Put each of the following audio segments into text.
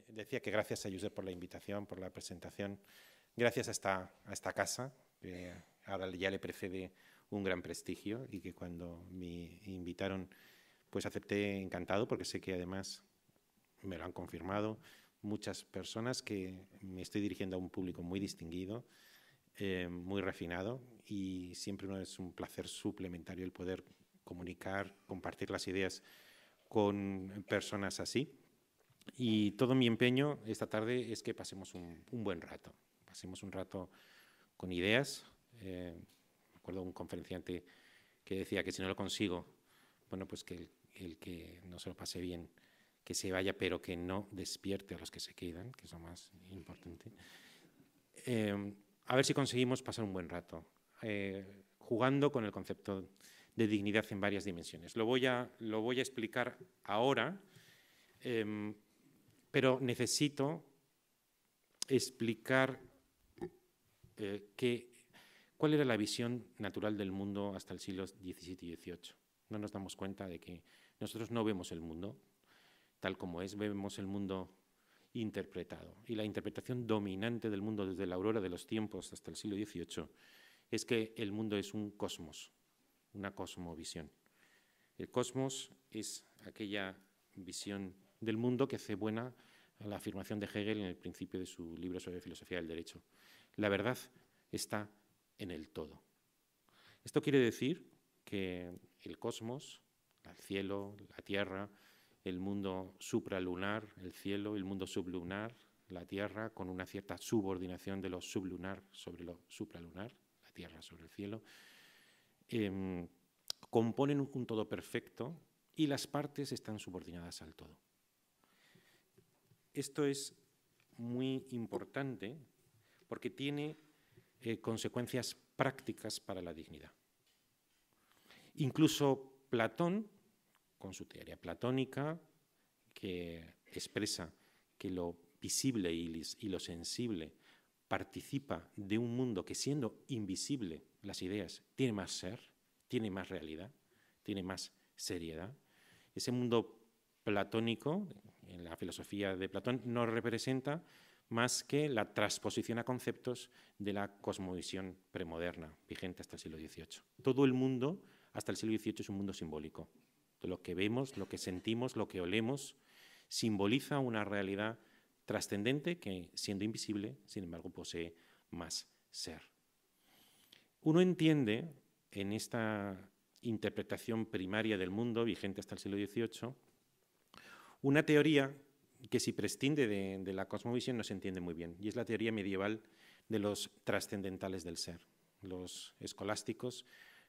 Decía que gracias a Josep por la invitación, por la presentación, gracias a esta casa, que ahora ya le precede un gran prestigio y que cuando me invitaron pues acepté encantado, porque sé que además me lo han confirmado muchas personas, que me estoy dirigiendo a un público muy distinguido, muy refinado, y siempre es un placer suplementario el poder comunicar, compartir las ideas con personas así. Y todo mi empeño esta tarde es que pasemos un buen rato. Pasemos un rato con ideas. Me acuerdo de un conferenciante que decía que si no lo consigo, bueno, pues que el que no se lo pase bien, que se vaya, pero que no despierte a los que se quedan, que es lo más importante. A ver si conseguimos pasar un buen rato, jugando con el concepto de dignidad en varias dimensiones. Lo voy a explicar ahora, pero necesito explicar cuál era la visión natural del mundo hasta el siglo XVII y XVIII. No nos damos cuenta de que nosotros no vemos el mundo tal como es, vemos el mundo interpretado. Y la interpretación dominante del mundo desde la aurora de los tiempos hasta el siglo XVIII es que el mundo es un cosmos, una cosmovisión. El cosmos es aquella visión del mundo que hace buena a la afirmación de Hegel en el principio de su libro sobre filosofía del derecho. La verdad está en el todo. Esto quiere decir que el cosmos, el cielo, la tierra, el mundo supralunar, el cielo, el mundo sublunar, la tierra, con una cierta subordinación de lo sublunar sobre lo supralunar, la tierra sobre el cielo, componen un todo perfecto y las partes están subordinadas al todo. Esto es muy importante porque tiene consecuencias prácticas para la dignidad. Incluso Platón, con su teoría platónica, que expresa que lo visible y lo sensible participa de un mundo que, siendo invisible, las ideas tiene más ser, tiene más realidad, tiene más seriedad. Ese mundo platónico, en la filosofía de Platón, no representa más que la transposición a conceptos de la cosmovisión premoderna, vigente hasta el siglo XVIII. Todo el mundo, hasta el siglo XVIII, es un mundo simbólico. Lo que vemos, lo que sentimos, lo que olemos, simboliza una realidad trascendente que, siendo invisible, sin embargo, posee más ser. Uno entiende en esta interpretación primaria del mundo, vigente hasta el siglo XVIII, una teoría que, si prescinde de la cosmovisión, no se entiende muy bien, y es la teoría medieval de los trascendentales del ser. Los escolásticos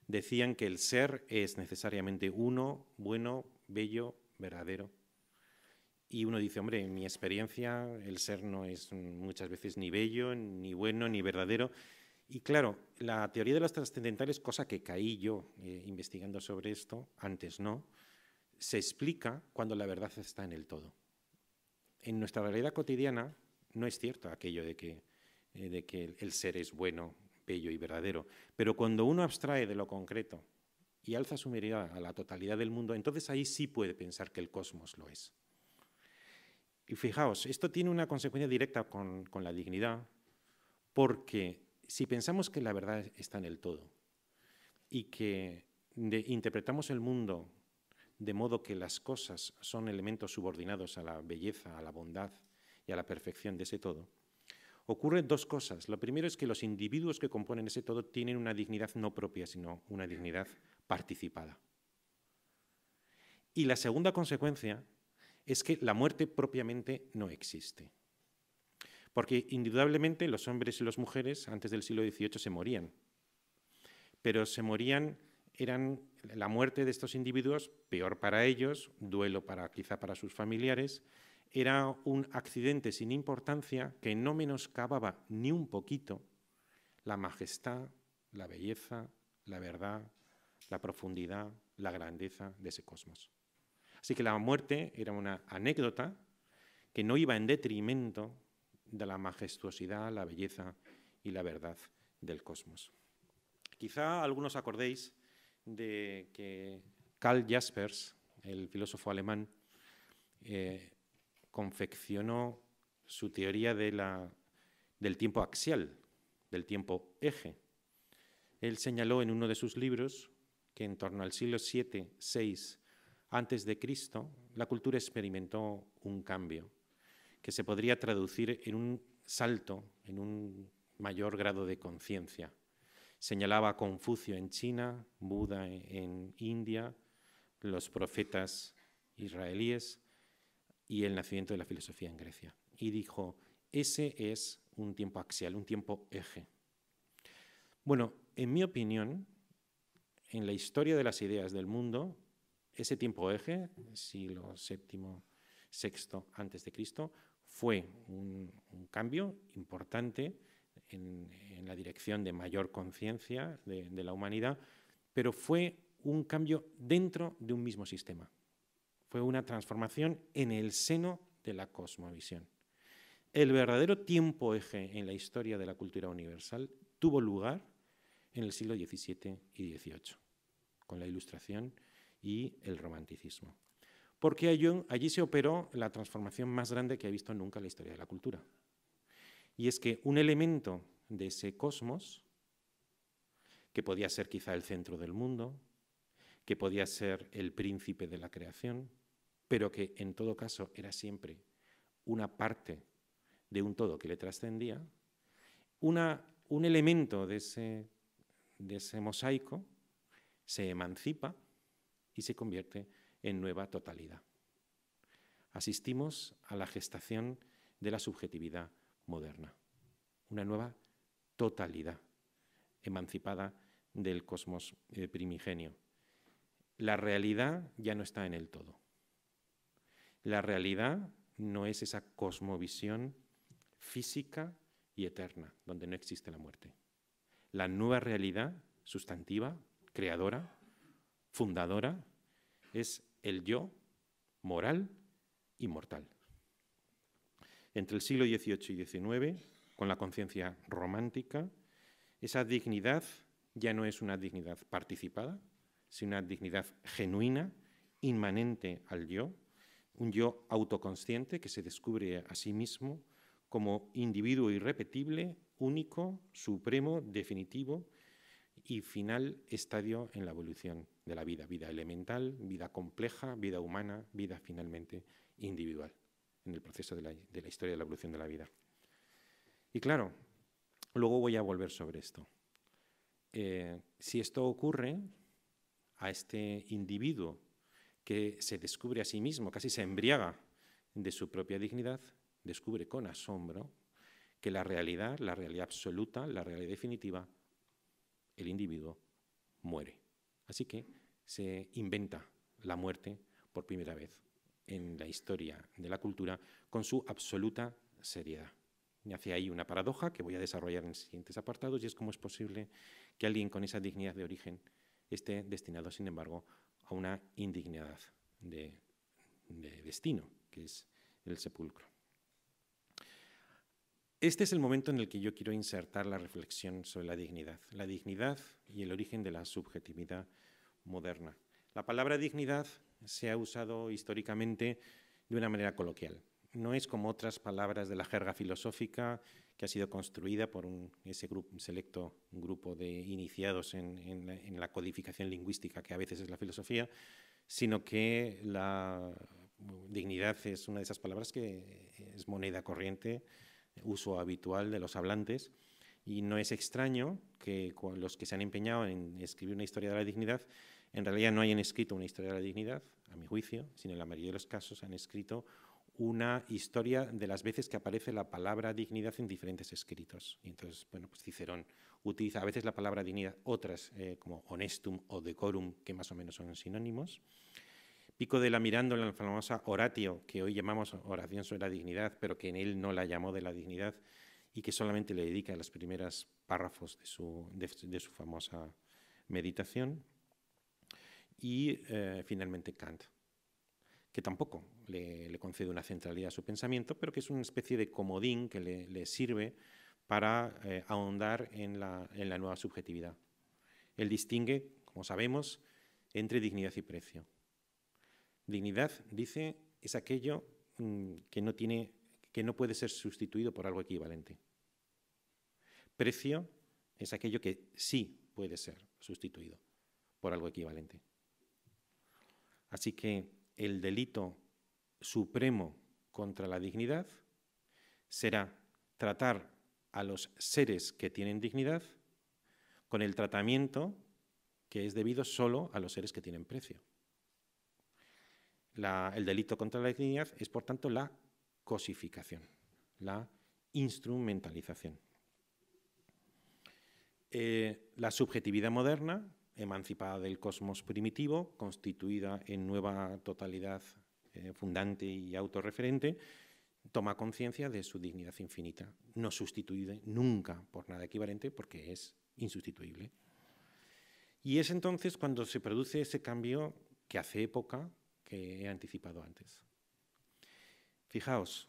decían que el ser es necesariamente uno, bueno, bello, verdadero. Y uno dice, hombre, en mi experiencia el ser no es muchas veces ni bello, ni bueno, ni verdadero. Y claro, la teoría de los trascendentales, cosa que caí yo investigando sobre esto, antes no, se explica cuando la verdad está en el todo. En nuestra realidad cotidiana no es cierto aquello de que el ser es bueno, bello y verdadero, pero cuando uno abstrae de lo concreto y alza su mirada a la totalidad del mundo, entonces ahí sí puede pensar que el cosmos lo es. Y fijaos, esto tiene una consecuencia directa con la dignidad, porque si pensamos que la verdad está en el todo y que interpretamos el mundo de modo que las cosas son elementos subordinados a la belleza, a la bondad y a la perfección de ese todo, ocurren dos cosas. Lo primero es que los individuos que componen ese todo tienen una dignidad no propia, sino una dignidad participada. Y la segunda consecuencia es que la muerte propiamente no existe. Porque indudablemente los hombres y las mujeres antes del siglo XVIII se morían. Pero se morían, la muerte de estos individuos, peor para ellos, duelo quizá para sus familiares, era un accidente sin importancia que no menoscababa ni un poquito la majestad, la belleza, la verdad, la profundidad, la grandeza de ese cosmos. Así que la muerte era una anécdota que no iba en detrimento de la majestuosidad, la belleza y la verdad del cosmos. Quizá algunos acordéis de que Karl Jaspers, el filósofo alemán, confeccionó su teoría del tiempo axial, del tiempo eje. Él señaló en uno de sus libros que en torno al siglo VII-VI a.C., la cultura experimentó un cambio que se podría traducir en un salto, en un mayor grado de conciencia. Señalaba a Confucio en China, Buda en India, los profetas israelíes y el nacimiento de la filosofía en Grecia. Y dijo, ese es un tiempo axial, un tiempo eje. Bueno, en mi opinión, en la historia de las ideas del mundo, ese tiempo eje, siglo VII, VI antes de Cristo, fue un cambio importante en la dirección de mayor conciencia de la humanidad, pero fue un cambio dentro de un mismo sistema. Fue una transformación en el seno de la cosmovisión. El verdadero tiempo eje en la historia de la cultura universal tuvo lugar en el siglo XVII y XVIII, con la Ilustración y el Romanticismo. Porque allí se operó la transformación más grande que ha visto nunca en la historia de la cultura. Y es que un elemento de ese cosmos, que podía ser quizá el centro del mundo, que podía ser el príncipe de la creación, pero que en todo caso era siempre una parte de un todo que le trascendía, un elemento de ese mosaico se emancipa y se convierte en nueva totalidad. Asistimos a la gestación de la subjetividad moderna, una nueva totalidad emancipada del cosmos primigenio. La realidad ya no está en el todo. La realidad no es esa cosmovisión física y eterna, donde no existe la muerte. La nueva realidad sustantiva, creadora, fundadora, es el yo moral y mortal. Entre el siglo XVIII y XIX, con la conciencia romántica, esa dignidad ya no es una dignidad participada, sino una dignidad genuina, inmanente al yo, un yo autoconsciente que se descubre a sí mismo como individuo irrepetible, único, supremo, definitivo y final estadio en la evolución de la vida, vida elemental, vida compleja, vida humana, vida finalmente individual, en el proceso de la historia de la evolución de la vida. Y claro, luego voy a volver sobre esto. Si esto ocurre a este individuo que se descubre a sí mismo, casi se embriaga de su propia dignidad, descubre con asombro que la realidad absoluta, la realidad definitiva, el individuo muere. Así que se inventa la muerte por primera vez en la historia de la cultura con su absoluta seriedad. Y hace ahí una paradoja que voy a desarrollar en los siguientes apartados, y es cómo es posible que alguien con esa dignidad de origen esté destinado, sin embargo, a una indignidad de destino, que es el sepulcro. Este es el momento en el que yo quiero insertar la reflexión sobre la dignidad y el origen de la subjetividad moderna. La palabra dignidad se ha usado históricamente de una manera coloquial. No es como otras palabras de la jerga filosófica que ha sido construida por un selecto grupo de iniciados en la codificación lingüística, que a veces es la filosofía, sino que la dignidad es una de esas palabras que es moneda corriente, uso habitual de los hablantes, y no es extraño que los que se han empeñado en escribir una historia de la dignidad en realidad no hayan escrito una historia de la dignidad, a mi juicio, sino en la mayoría de los casos han escrito una historia de las veces que aparece la palabra dignidad en diferentes escritos. Y entonces, bueno, pues Cicerón utiliza a veces la palabra dignidad, otras como honestum o decorum, que más o menos son sinónimos. Pico de la Mirandola, la famosa Oratio, que hoy llamamos oración sobre la dignidad, pero que en él no la llamó de la dignidad y que solamente le dedica los primeros párrafos de su famosa meditación. Y finalmente Kant, que tampoco le concede una centralidad a su pensamiento, pero que es una especie de comodín que le sirve para ahondar en la nueva subjetividad. Él distingue, como sabemos, entre dignidad y precio. Dignidad, dice, es aquello que no puede ser sustituido por algo equivalente. Precio es aquello que sí puede ser sustituido por algo equivalente. Así que el delito supremo contra la dignidad será tratar a los seres que tienen dignidad con el tratamiento que es debido solo a los seres que tienen precio. El delito contra la dignidad es, por tanto, la cosificación, la instrumentalización. La subjetividad moderna, emancipada del cosmos primitivo, constituida en nueva totalidad fundante y autorreferente, toma conciencia de su dignidad infinita, no sustituible nunca por nada equivalente porque es insustituible. Y es entonces cuando se produce ese cambio que hace época, que he anticipado antes. Fijaos,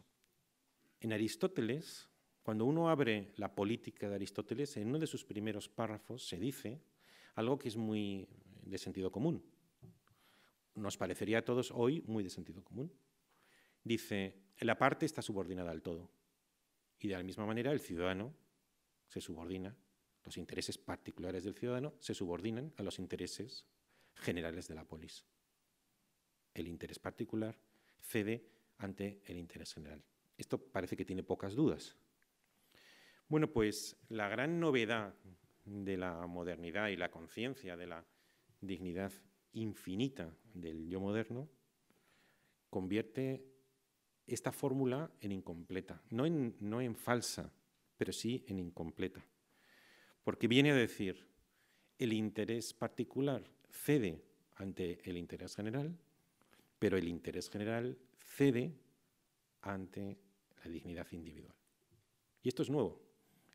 en Aristóteles, cuando uno abre la Política de Aristóteles, en uno de sus primeros párrafos se dice algo que es muy de sentido común. Nos parecería a todos hoy muy de sentido común. Dice, la parte está subordinada al todo. Y de la misma manera el ciudadano se subordina, los intereses particulares del ciudadano se subordinan a los intereses generales de la polis. El interés particular cede ante el interés general. Esto parece que tiene pocas dudas. Bueno, pues la gran novedad de la modernidad y la conciencia de la dignidad infinita del yo moderno convierte esta fórmula en incompleta, no en falsa, pero sí en incompleta. Porque viene a decir, el interés particular cede ante el interés general, pero el interés general cede ante la dignidad individual. Y esto es nuevo.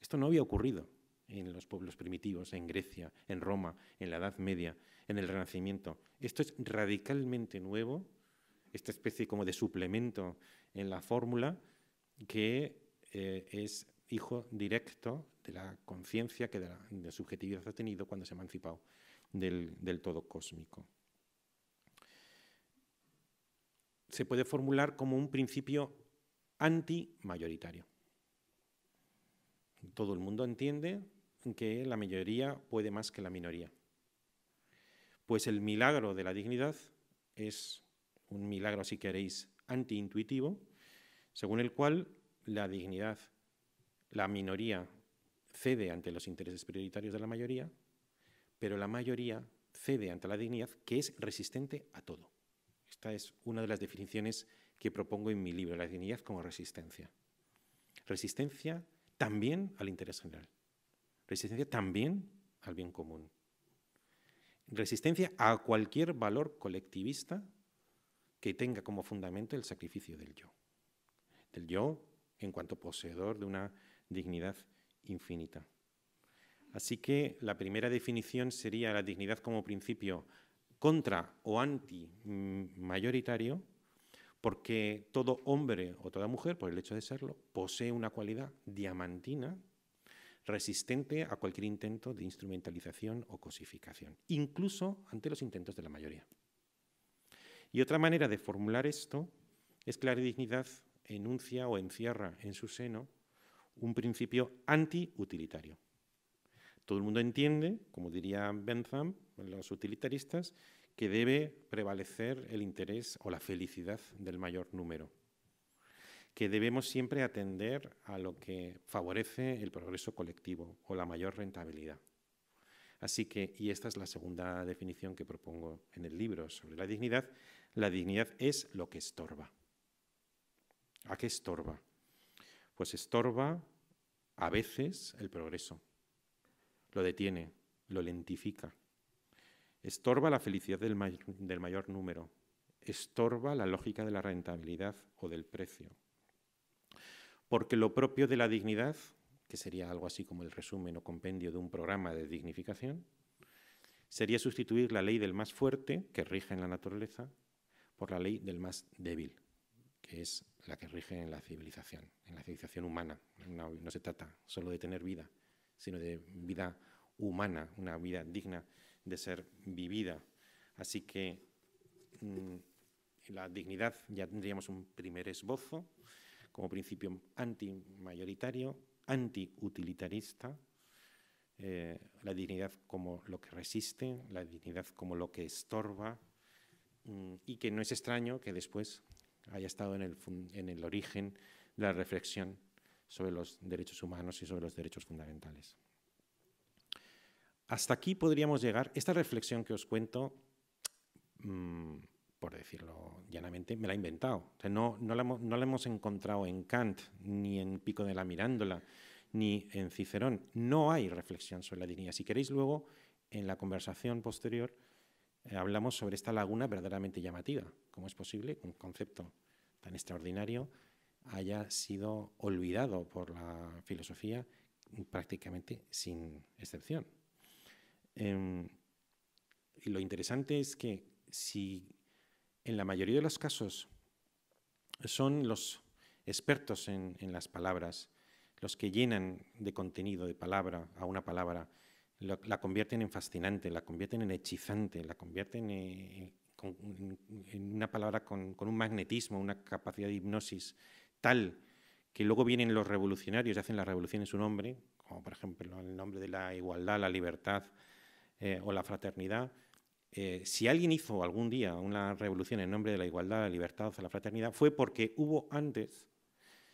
Esto no había ocurrido en los pueblos primitivos, en Grecia, en Roma, en la Edad Media, en el Renacimiento. Esto es radicalmente nuevo, esta especie como de suplemento en la fórmula que es hijo directo de la conciencia que de subjetividad ha tenido cuando se ha emancipado del todo cósmico. Se puede formular como un principio antimayoritario. Todo el mundo entiende que la mayoría puede más que la minoría. Pues el milagro de la dignidad es un milagro, si queréis, antiintuitivo, según el cual la dignidad, la minoría cede ante los intereses prioritarios de la mayoría, pero la mayoría cede ante la dignidad, que es resistente a todo. Esta es una de las definiciones que propongo en mi libro, la dignidad como resistencia. Resistencia también al interés general. Resistencia también al bien común. Resistencia a cualquier valor colectivista que tenga como fundamento el sacrificio del yo. Del yo en cuanto poseedor de una dignidad infinita. Así que la primera definición sería la dignidad como principio contra o anti-mayoritario, porque todo hombre o toda mujer, por el hecho de serlo, posee una cualidad diamantina resistente a cualquier intento de instrumentalización o cosificación, incluso ante los intentos de la mayoría. Y otra manera de formular esto es que la dignidad enuncia o encierra en su seno un principio anti-utilitario. Todo el mundo entiende, como diría Bentham, los utilitaristas, que debe prevalecer el interés o la felicidad del mayor número, que debemos siempre atender a lo que favorece el progreso colectivo o la mayor rentabilidad. Así que, y esta es la segunda definición que propongo en el libro sobre la dignidad es lo que estorba. ¿A qué estorba? Pues estorba a veces el progreso, lo detiene, lo lentifica, estorba la felicidad del mayor número, estorba la lógica de la rentabilidad o del precio. Porque lo propio de la dignidad, que sería algo así como el resumen o compendio de un programa de dignificación, sería sustituir la ley del más fuerte, que rige en la naturaleza, por la ley del más débil, que es la que rige en la civilización humana. No se trata solo de tener vida, sino de vida humana, una vida digna de ser vivida. Así que la dignidad ya tendríamos un primer esbozo como principio antimayoritario, antiutilitarista, la dignidad como lo que resiste, la dignidad como lo que estorba, y que no es extraño que después haya estado en el origen de la reflexión sobre los derechos humanos y sobre los derechos fundamentales. Hasta aquí podríamos llegar. Esta reflexión que os cuento, por decirlo llanamente, me la he inventado. O sea, no la hemos encontrado en Kant, ni en Pico de la Mirándola, ni en Cicerón. No hay reflexión sobre la dignidad. Si queréis, luego, en la conversación posterior, hablamos sobre esta laguna verdaderamente llamativa. ¿Cómo es posible que un concepto tan extraordinario haya sido olvidado por la filosofía prácticamente sin excepción? Y lo interesante es que si en la mayoría de los casos son los expertos en las palabras los que llenan de contenido de palabra a una palabra, la convierten en fascinante, la convierten en hechizante, la convierten en una palabra con un magnetismo, una capacidad de hipnosis tal que luego vienen los revolucionarios y hacen la revolución en su nombre, como por ejemplo en el nombre de la igualdad, la libertad o la fraternidad. Si alguien hizo algún día una revolución en nombre de la igualdad, la libertad o la fraternidad, fue porque hubo antes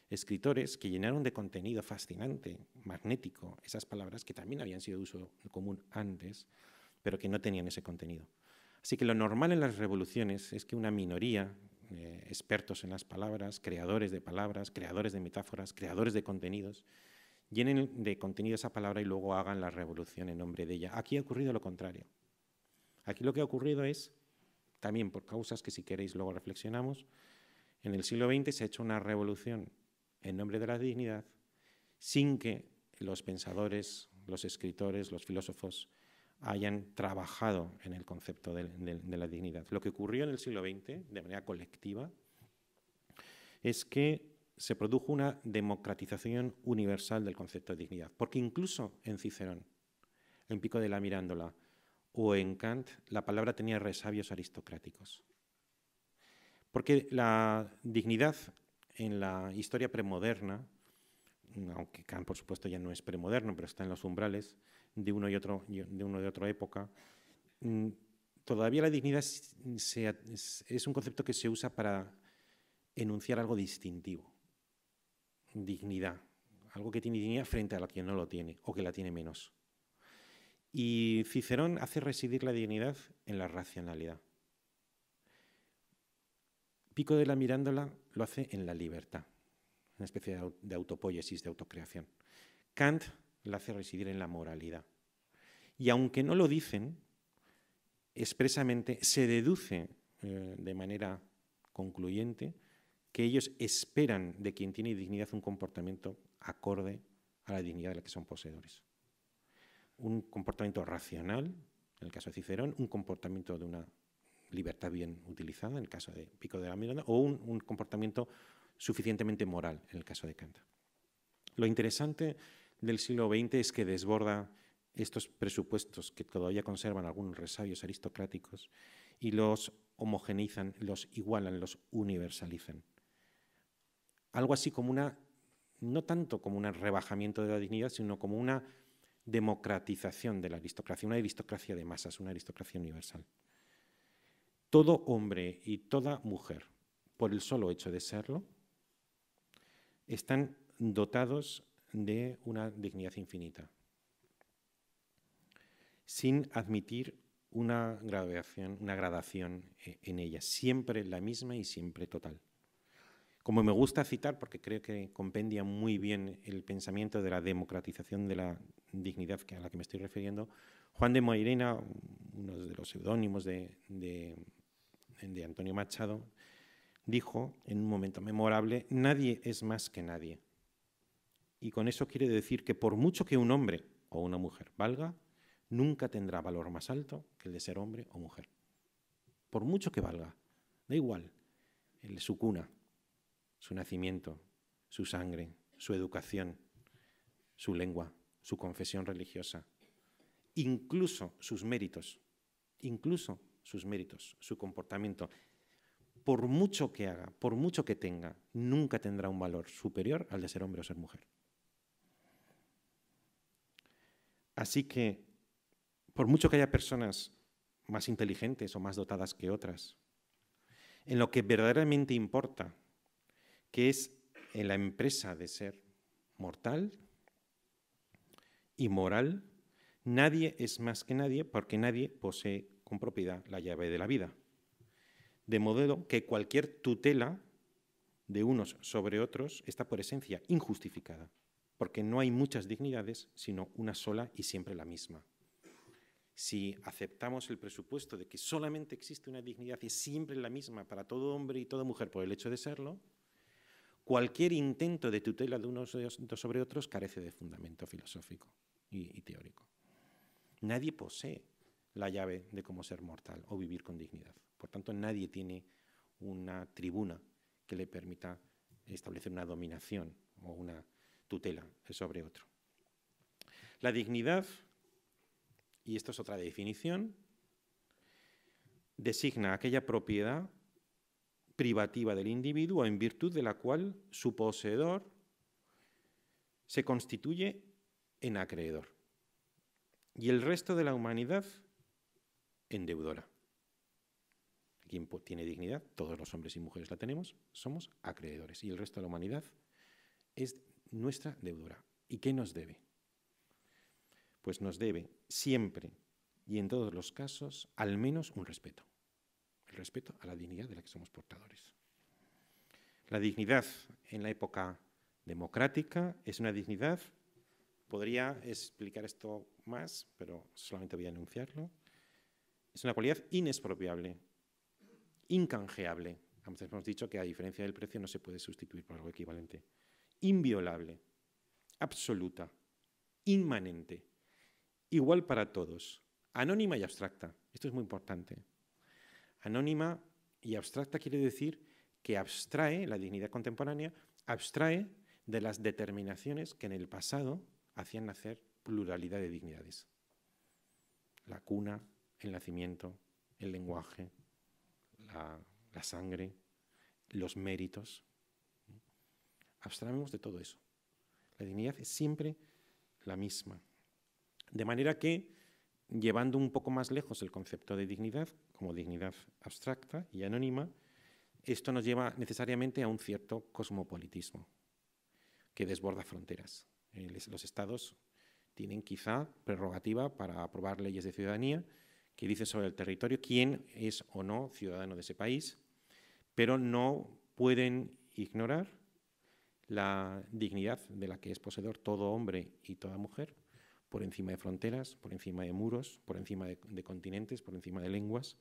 escritores que llenaron de contenido fascinante, magnético, esas palabras que también habían sido de uso común antes, pero que no tenían ese contenido. Así que lo normal en las revoluciones es que una minoría, expertos en las palabras, creadores de metáforas, creadores de contenidos, llenen de contenido esa palabra y luego hagan la revolución en nombre de ella. Aquí ha ocurrido lo contrario. Aquí lo que ha ocurrido es, también por causas que si queréis luego reflexionamos, en el siglo XX se ha hecho una revolución en nombre de la dignidad sin que los pensadores, los escritores, los filósofos hayan trabajado en el concepto de la dignidad. Lo que ocurrió en el siglo XX, de manera colectiva, es que se produjo una democratización universal del concepto de dignidad, porque incluso en Cicerón, en Pico de la Mirándola o en Kant, la palabra tenía resabios aristocráticos. Porque la dignidad en la historia premoderna, aunque Kant por supuesto ya no es premoderno, pero está en los umbrales de uno y de otra época, todavía la dignidad es un concepto que se usa para enunciar algo distintivo. Dignidad, algo que tiene dignidad frente a la que no lo tiene o que la tiene menos. Y Cicerón hace residir la dignidad en la racionalidad. Pico de la Mirándola lo hace en la libertad, una especie de autopoiesis, de autocreación. Kant la hace residir en la moralidad. Y aunque no lo dicen, expresamente se deduce de manera concluyente que ellos esperan de quien tiene dignidad un comportamiento acorde a la dignidad de la que son poseedores. Un comportamiento racional, en el caso de Cicerón, un comportamiento de una libertad bien utilizada, en el caso de Pico de la Mirándola, o un comportamiento suficientemente moral, en el caso de Kant. Lo interesante del siglo XX es que desborda estos presupuestos que todavía conservan algunos resabios aristocráticos y los homogeneizan, los igualan, los universalizan. Algo así como no tanto como un rebajamiento de la dignidad, sino como una democratización de la aristocracia, una aristocracia de masas, una aristocracia universal. Todo hombre y toda mujer, por el solo hecho de serlo, están dotados de una dignidad infinita, sin admitir una gradación en ella, siempre la misma y siempre total. Como me gusta citar, porque creo que compendia muy bien el pensamiento de la democratización de la dignidad a la que me estoy refiriendo, Juan de Moirena, uno de los seudónimos de Antonio Machado, dijo en un momento memorable: nadie es más que nadie. Y con eso quiere decir que por mucho que un hombre o una mujer valga, nunca tendrá valor más alto que el de ser hombre o mujer. Por mucho que valga, da igual, su cuna, su nacimiento, su sangre, su educación, su lengua, su confesión religiosa, incluso sus méritos, su comportamiento. por mucho que haga, por mucho que tenga, nunca tendrá un valor superior al de ser hombre o ser mujer. Así que, por mucho que haya personas más inteligentes o más dotadas que otras, en lo que verdaderamente importa, que es en la empresa de ser mortal y moral, nadie es más que nadie porque nadie posee con propiedad la llave de la vida. De modo que cualquier tutela de unos sobre otros está por esencia injustificada, porque no hay muchas dignidades, sino una sola y siempre la misma. Si aceptamos el presupuesto de que solamente existe una dignidad y es siempre la misma para todo hombre y toda mujer por el hecho de serlo, cualquier intento de tutela de unos sobre otros carece de fundamento filosófico y teórico. Nadie posee la llave de cómo ser mortal o vivir con dignidad. Por tanto, nadie tiene una tribuna que le permita establecer una dominación o una tutela sobre otro. La dignidad, y esto es otra definición, designa aquella propiedad privativa del individuo en virtud de la cual su poseedor se constituye en acreedor y el resto de la humanidad en deudora. ¿Quién tiene dignidad? Todos los hombres y mujeres la tenemos, somos acreedores y el resto de la humanidad es nuestra deudora. ¿Y qué nos debe? Pues nos debe siempre y en todos los casos al menos un respeto. El respeto a la dignidad de la que somos portadores. La dignidad en la época democrática es una dignidad, podría explicar esto más, pero solamente voy a enunciarlo, es una cualidad inexpropiable, incanjeable. Antes hemos dicho que a diferencia del precio no se puede sustituir por algo equivalente. Inviolable, absoluta, inmanente, igual para todos, anónima y abstracta. Esto es muy importante. Anónima y abstracta quiere decir que abstrae, la dignidad contemporánea, abstrae de las determinaciones que en el pasado hacían nacer pluralidad de dignidades. La cuna, el nacimiento, el lenguaje, la sangre, los méritos. Abstraemos de todo eso. La dignidad es siempre la misma. De manera que, llevando un poco más lejos el concepto de dignidad, como dignidad abstracta y anónima, esto nos lleva necesariamente a un cierto cosmopolitismo que desborda fronteras. Los estados tienen quizá prerrogativa para aprobar leyes de ciudadanía que dicen sobre el territorio quién es o no ciudadano de ese país, pero no pueden ignorar la dignidad de la que es poseedor todo hombre y toda mujer, por encima de fronteras, por encima de muros, por encima de continentes, por encima de lenguas.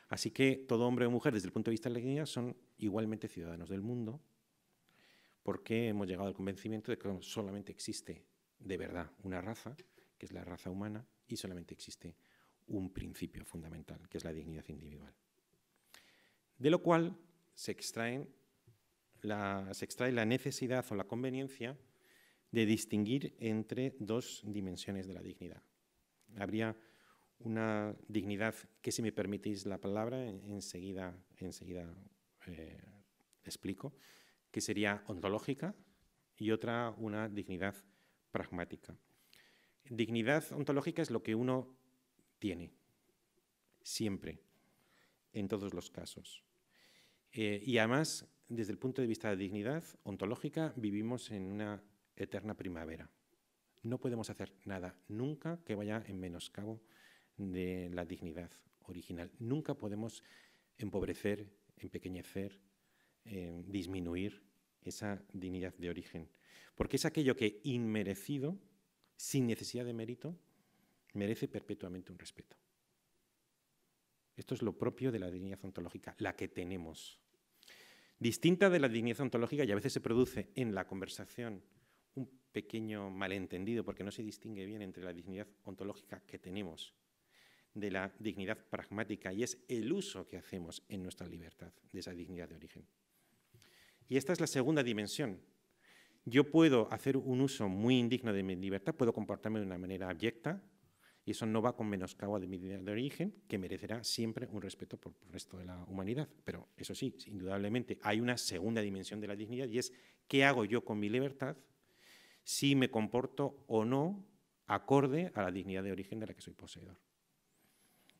Así que todo hombre o mujer, desde el punto de vista de la dignidad, son igualmente ciudadanos del mundo, porque hemos llegado al convencimiento de que solamente existe de verdad una raza, que es la raza humana, y solamente existe un principio fundamental, que es la dignidad individual. De lo cual se extrae la necesidad o la conveniencia de distinguir entre dos dimensiones de la dignidad. Habría una dignidad que, si me permitís la palabra, enseguida explico, que sería ontológica, y otra una dignidad pragmática. Dignidad ontológica es lo que uno tiene, siempre, en todos los casos. Y además, desde el punto de vista de dignidad ontológica, vivimos en una eterna primavera. No podemos hacer nada nunca que vaya en menoscabo de la dignidad original. Nunca podemos empobrecer, empequeñecer, disminuir esa dignidad de origen. Porque es aquello que, inmerecido, sin necesidad de mérito, merece perpetuamente un respeto. Esto es lo propio de la dignidad ontológica, la que tenemos. Distinta de la dignidad ontológica, y a veces se produce en la conversación un pequeño malentendido, porque no se distingue bien entre la dignidad ontológica que tenemos de la dignidad pragmática, y es el uso que hacemos en nuestra libertad de esa dignidad de origen. Y esta es la segunda dimensión. Yo puedo hacer un uso muy indigno de mi libertad, puedo comportarme de una manera abyecta Y eso no va con menoscabo de mi dignidad de origen, que merecerá siempre un respeto por el resto de la humanidad. Pero eso sí, indudablemente hay una segunda dimensión de la dignidad y es qué hago yo con mi libertad si me comporto o no acorde a la dignidad de origen de la que soy poseedor.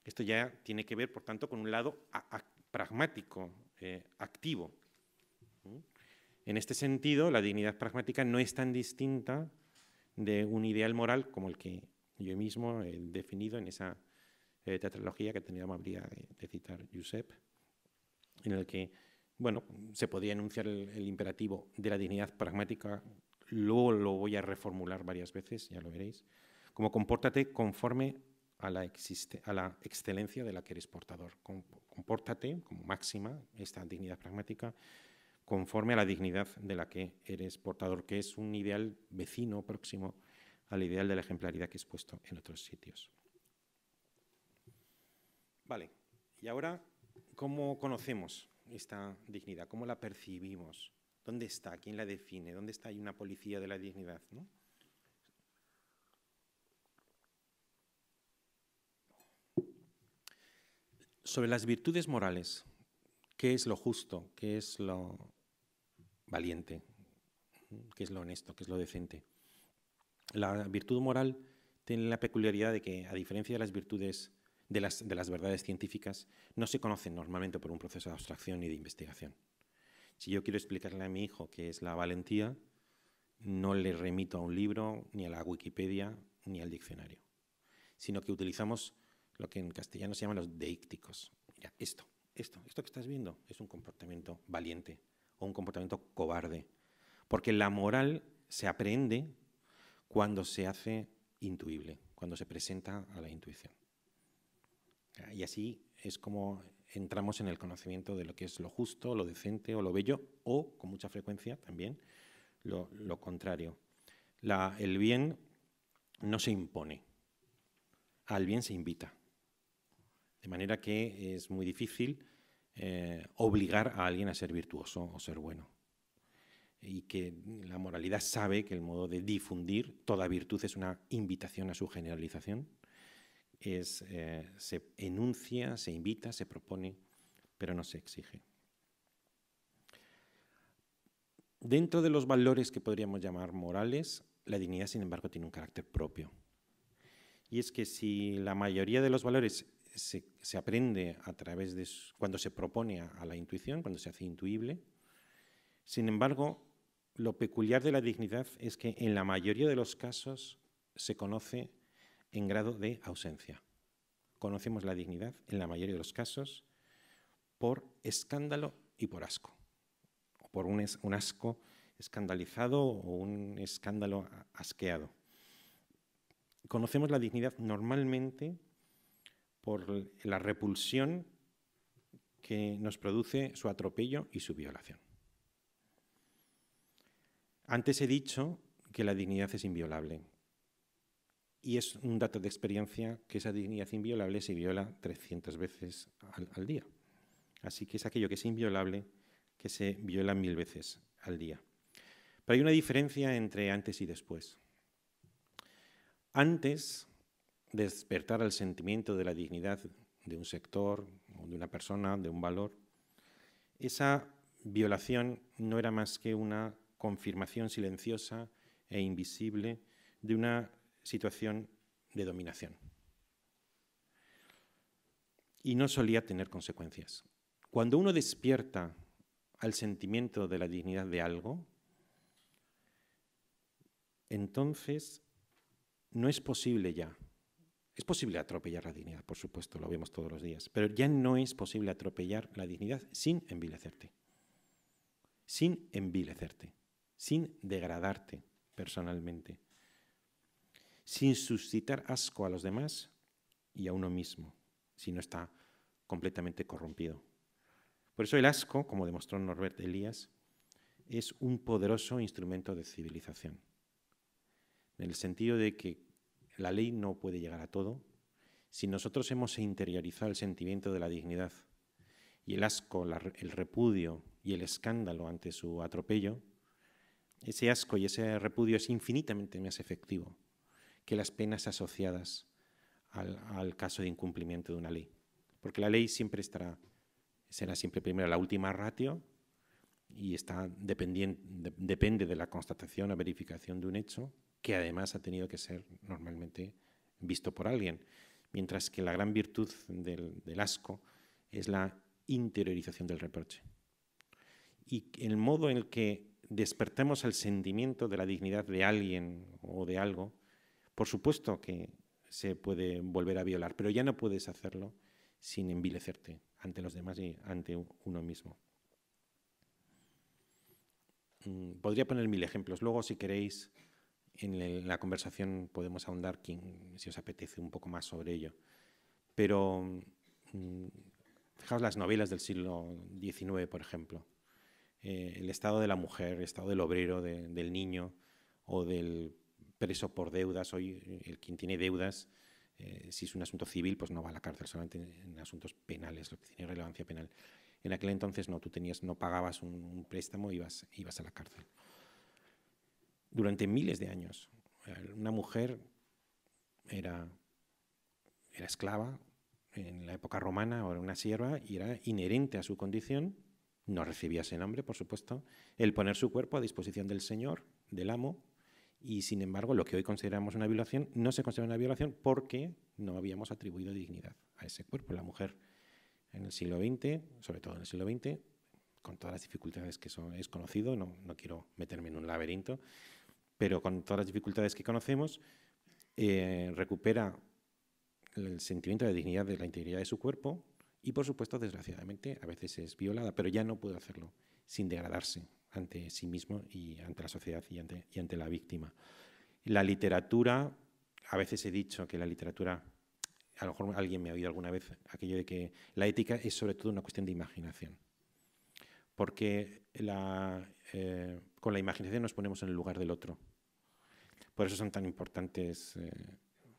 Esto ya tiene que ver, por tanto, con un lado pragmático, activo. En este sentido, la dignidad pragmática no es tan distinta de un ideal moral como el que yo mismo he definido en esa tetralogía que tenía amabilidad de citar Josep, en el que, bueno, se podía enunciar el imperativo de la dignidad pragmática, luego lo voy a reformular varias veces, ya lo veréis, como compórtate conforme a la excelencia de la que eres portador. Compórtate como máxima, esta dignidad pragmática, conforme a la dignidad de la que eres portador, que es un ideal vecino, próximo al ideal de la ejemplaridad que he expuesto en otros sitios. Vale, y ahora, ¿cómo conocemos esta dignidad? ¿Cómo la percibimos? ¿Dónde está? ¿Quién la define? ¿Dónde está ahí una policía de la dignidad, ¿no? Sobre las virtudes morales, ¿qué es lo justo? ¿Qué es lo valiente? ¿Qué es lo honesto? ¿Qué es lo decente? La virtud moral tiene la peculiaridad de que, a diferencia de las virtudes de las verdades científicas, no se conocen normalmente por un proceso de abstracción ni de investigación. Si yo quiero explicarle a mi hijo qué es la valentía, no le remito a un libro, ni a la Wikipedia, ni al diccionario, sino que utilizamos lo que en castellano se llaman los deícticos. Mira, esto que estás viendo es un comportamiento valiente o un comportamiento cobarde, porque la moral se aprende cuando se hace intuible, cuando se presenta a la intuición. Y así es como entramos en el conocimiento de lo que es lo justo, lo decente o lo bello, o, con mucha frecuencia también, lo contrario. El bien no se impone, al bien se invita. De manera que es muy difícil obligar a alguien a ser virtuoso o ser bueno. Y que la moralidad sabe que el modo de difundir toda virtud es una invitación a su generalización. Se enuncia, se invita, se propone, pero no se exige. Dentro de los valores que podríamos llamar morales, la dignidad, sin embargo, tiene un carácter propio. Y es que si la mayoría de los valores se aprende a través de cuando se propone a la intuición, cuando se hace intuible, sin embargo, lo peculiar de la dignidad es que en la mayoría de los casos se conoce en grado de ausencia. Conocemos la dignidad en la mayoría de los casos por escándalo y por asco, o por un asco escandalizado o un escándalo asqueado. Conocemos la dignidad normalmente por la repulsión que nos produce su atropello y su violación. Antes he dicho que la dignidad es inviolable. Y es un dato de experiencia que esa dignidad inviolable se viola 300 veces al día. Así que es aquello que es inviolable que se viola 1000 veces al día. Pero hay una diferencia entre antes y después. Antes de despertar el sentimiento de la dignidad de un sector, o de una persona, de un valor, esa violación no era más que una confirmación silenciosa e invisible de una situación de dominación. Y no solía tener consecuencias. Cuando uno despierta al sentimiento de la dignidad de algo, entonces no es posible ya. Es posible atropellar la dignidad, por supuesto, lo vemos todos los días, pero ya no es posible atropellar la dignidad sin envilecerte, sin degradarte personalmente, sin suscitar asco a los demás y a uno mismo, si no está completamente corrompido. Por eso el asco, como demostró Norbert Elias, es un poderoso instrumento de civilización, en el sentido de que la ley no puede llegar a todo. Si nosotros hemos interiorizado el sentimiento de la dignidad y el asco, el repudio y el escándalo ante su atropello, ese asco y ese repudio es infinitamente más efectivo que las penas asociadas al caso de incumplimiento de una ley. Porque la ley siempre será siempre primero la última ratio y depende de la constatación o verificación de un hecho que además ha tenido que ser normalmente visto por alguien. Mientras que la gran virtud del asco es la interiorización del reproche. Y el modo en el que despertemos el sentimiento de la dignidad de alguien o de algo, por supuesto que se puede volver a violar, pero ya no puedes hacerlo sin envilecerte ante los demás y ante uno mismo. Podría poner 1000 ejemplos. Luego, si queréis, en la conversación podemos ahondar, si os apetece, un poco más sobre ello. Pero fijaos las novelas del siglo XIX, por ejemplo. El estado de la mujer, el estado del obrero, del niño o del preso por deudas. Hoy, quien tiene deudas, si es un asunto civil, pues no va a la cárcel, solamente en asuntos penales, lo que tiene relevancia penal. En aquel entonces no, no pagabas un préstamo, ibas a la cárcel. Durante miles de años, una mujer era esclava en la época romana, o era una sierva, y era inherente a su condición, no recibía ese nombre, por supuesto, el poner su cuerpo a disposición del señor, del amo, y sin embargo lo que hoy consideramos una violación no se considera una violación porque no habíamos atribuido dignidad a ese cuerpo. La mujer en el siglo XX, sobre todo en el siglo XX, con todas las dificultades que es conocido, no quiero meterme en un laberinto, pero con todas las dificultades que conocemos, recupera el sentimiento de dignidad, de la integridad de su cuerpo y, por supuesto, desgraciadamente, a veces es violada, pero ya no puede hacerlo sin degradarse ante sí mismo y ante la sociedad y ante la víctima. La literatura, a veces he dicho que la literatura, a lo mejor alguien me ha oído alguna vez aquello de que la ética es sobre todo una cuestión de imaginación, porque con la imaginación nos ponemos en el lugar del otro. Por eso son tan importantes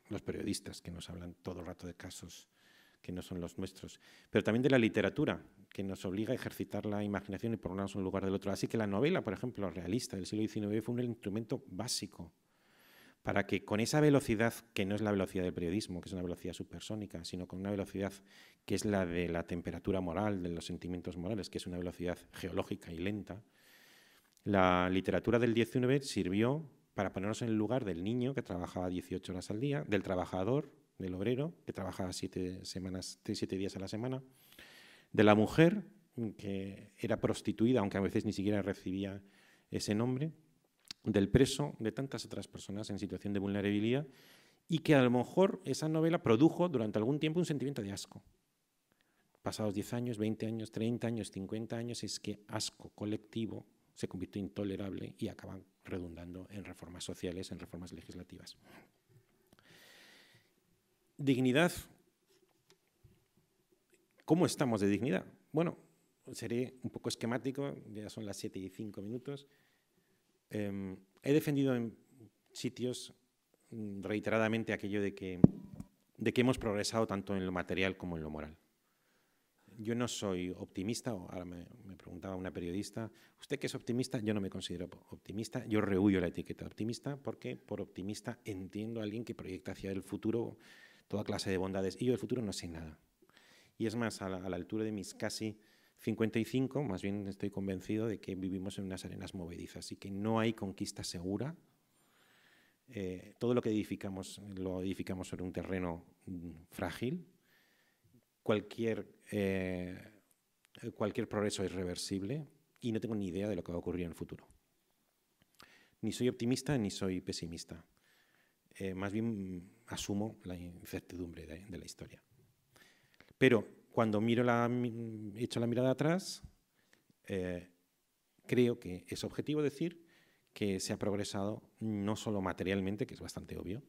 los periodistas que nos hablan todo el rato de casos que no son los nuestros, pero también de la literatura, que nos obliga a ejercitar la imaginación y ponernos en el lugar del otro. Así que la novela, por ejemplo, realista del siglo XIX fue un instrumento básico para que con esa velocidad, que no es la velocidad del periodismo, que es una velocidad supersónica, sino con una velocidad que es la de la temperatura moral, de los sentimientos morales, que es una velocidad geológica y lenta, la literatura del XIX sirvió para ponernos en el lugar del niño que trabajaba 18 horas al día, del trabajador, del obrero, que trabajaba 7 días a la semana, de la mujer, que era prostituida, aunque a veces ni siquiera recibía ese nombre, del preso, de tantas otras personas en situación de vulnerabilidad, y que a lo mejor esa novela produjo durante algún tiempo un sentimiento de asco. Pasados 10 años, 20 años, 30 años, 50 años, es que asco colectivo se convirtió en intolerable y acaban redundando en reformas sociales, en reformas legislativas. Dignidad. ¿Cómo estamos de dignidad? Bueno, seré un poco esquemático, ya son las 7:05. He defendido en sitios reiteradamente aquello de que hemos progresado tanto en lo material como en lo moral. Yo no soy optimista, ahora me preguntaba una periodista, ¿usted qué es optimista? Yo no me considero optimista, yo rehuyo la etiqueta de optimista porque por optimista entiendo a alguien que proyecta hacia el futuro toda clase de bondades y yo del futuro no sé nada. Y es más, a la altura de mis casi 55, más bien estoy convencido de que vivimos en unas arenas movedizas y que no hay conquista segura. Todo lo que edificamos, lo edificamos sobre un terreno frágil. Cualquier progreso es irreversible y no tengo ni idea de lo que va a ocurrir en el futuro. Ni soy optimista ni soy pesimista. Más bien asumo la incertidumbre de la historia. Pero cuando echo la mirada atrás, creo que es objetivo decir que se ha progresado no solo materialmente, que es bastante obvio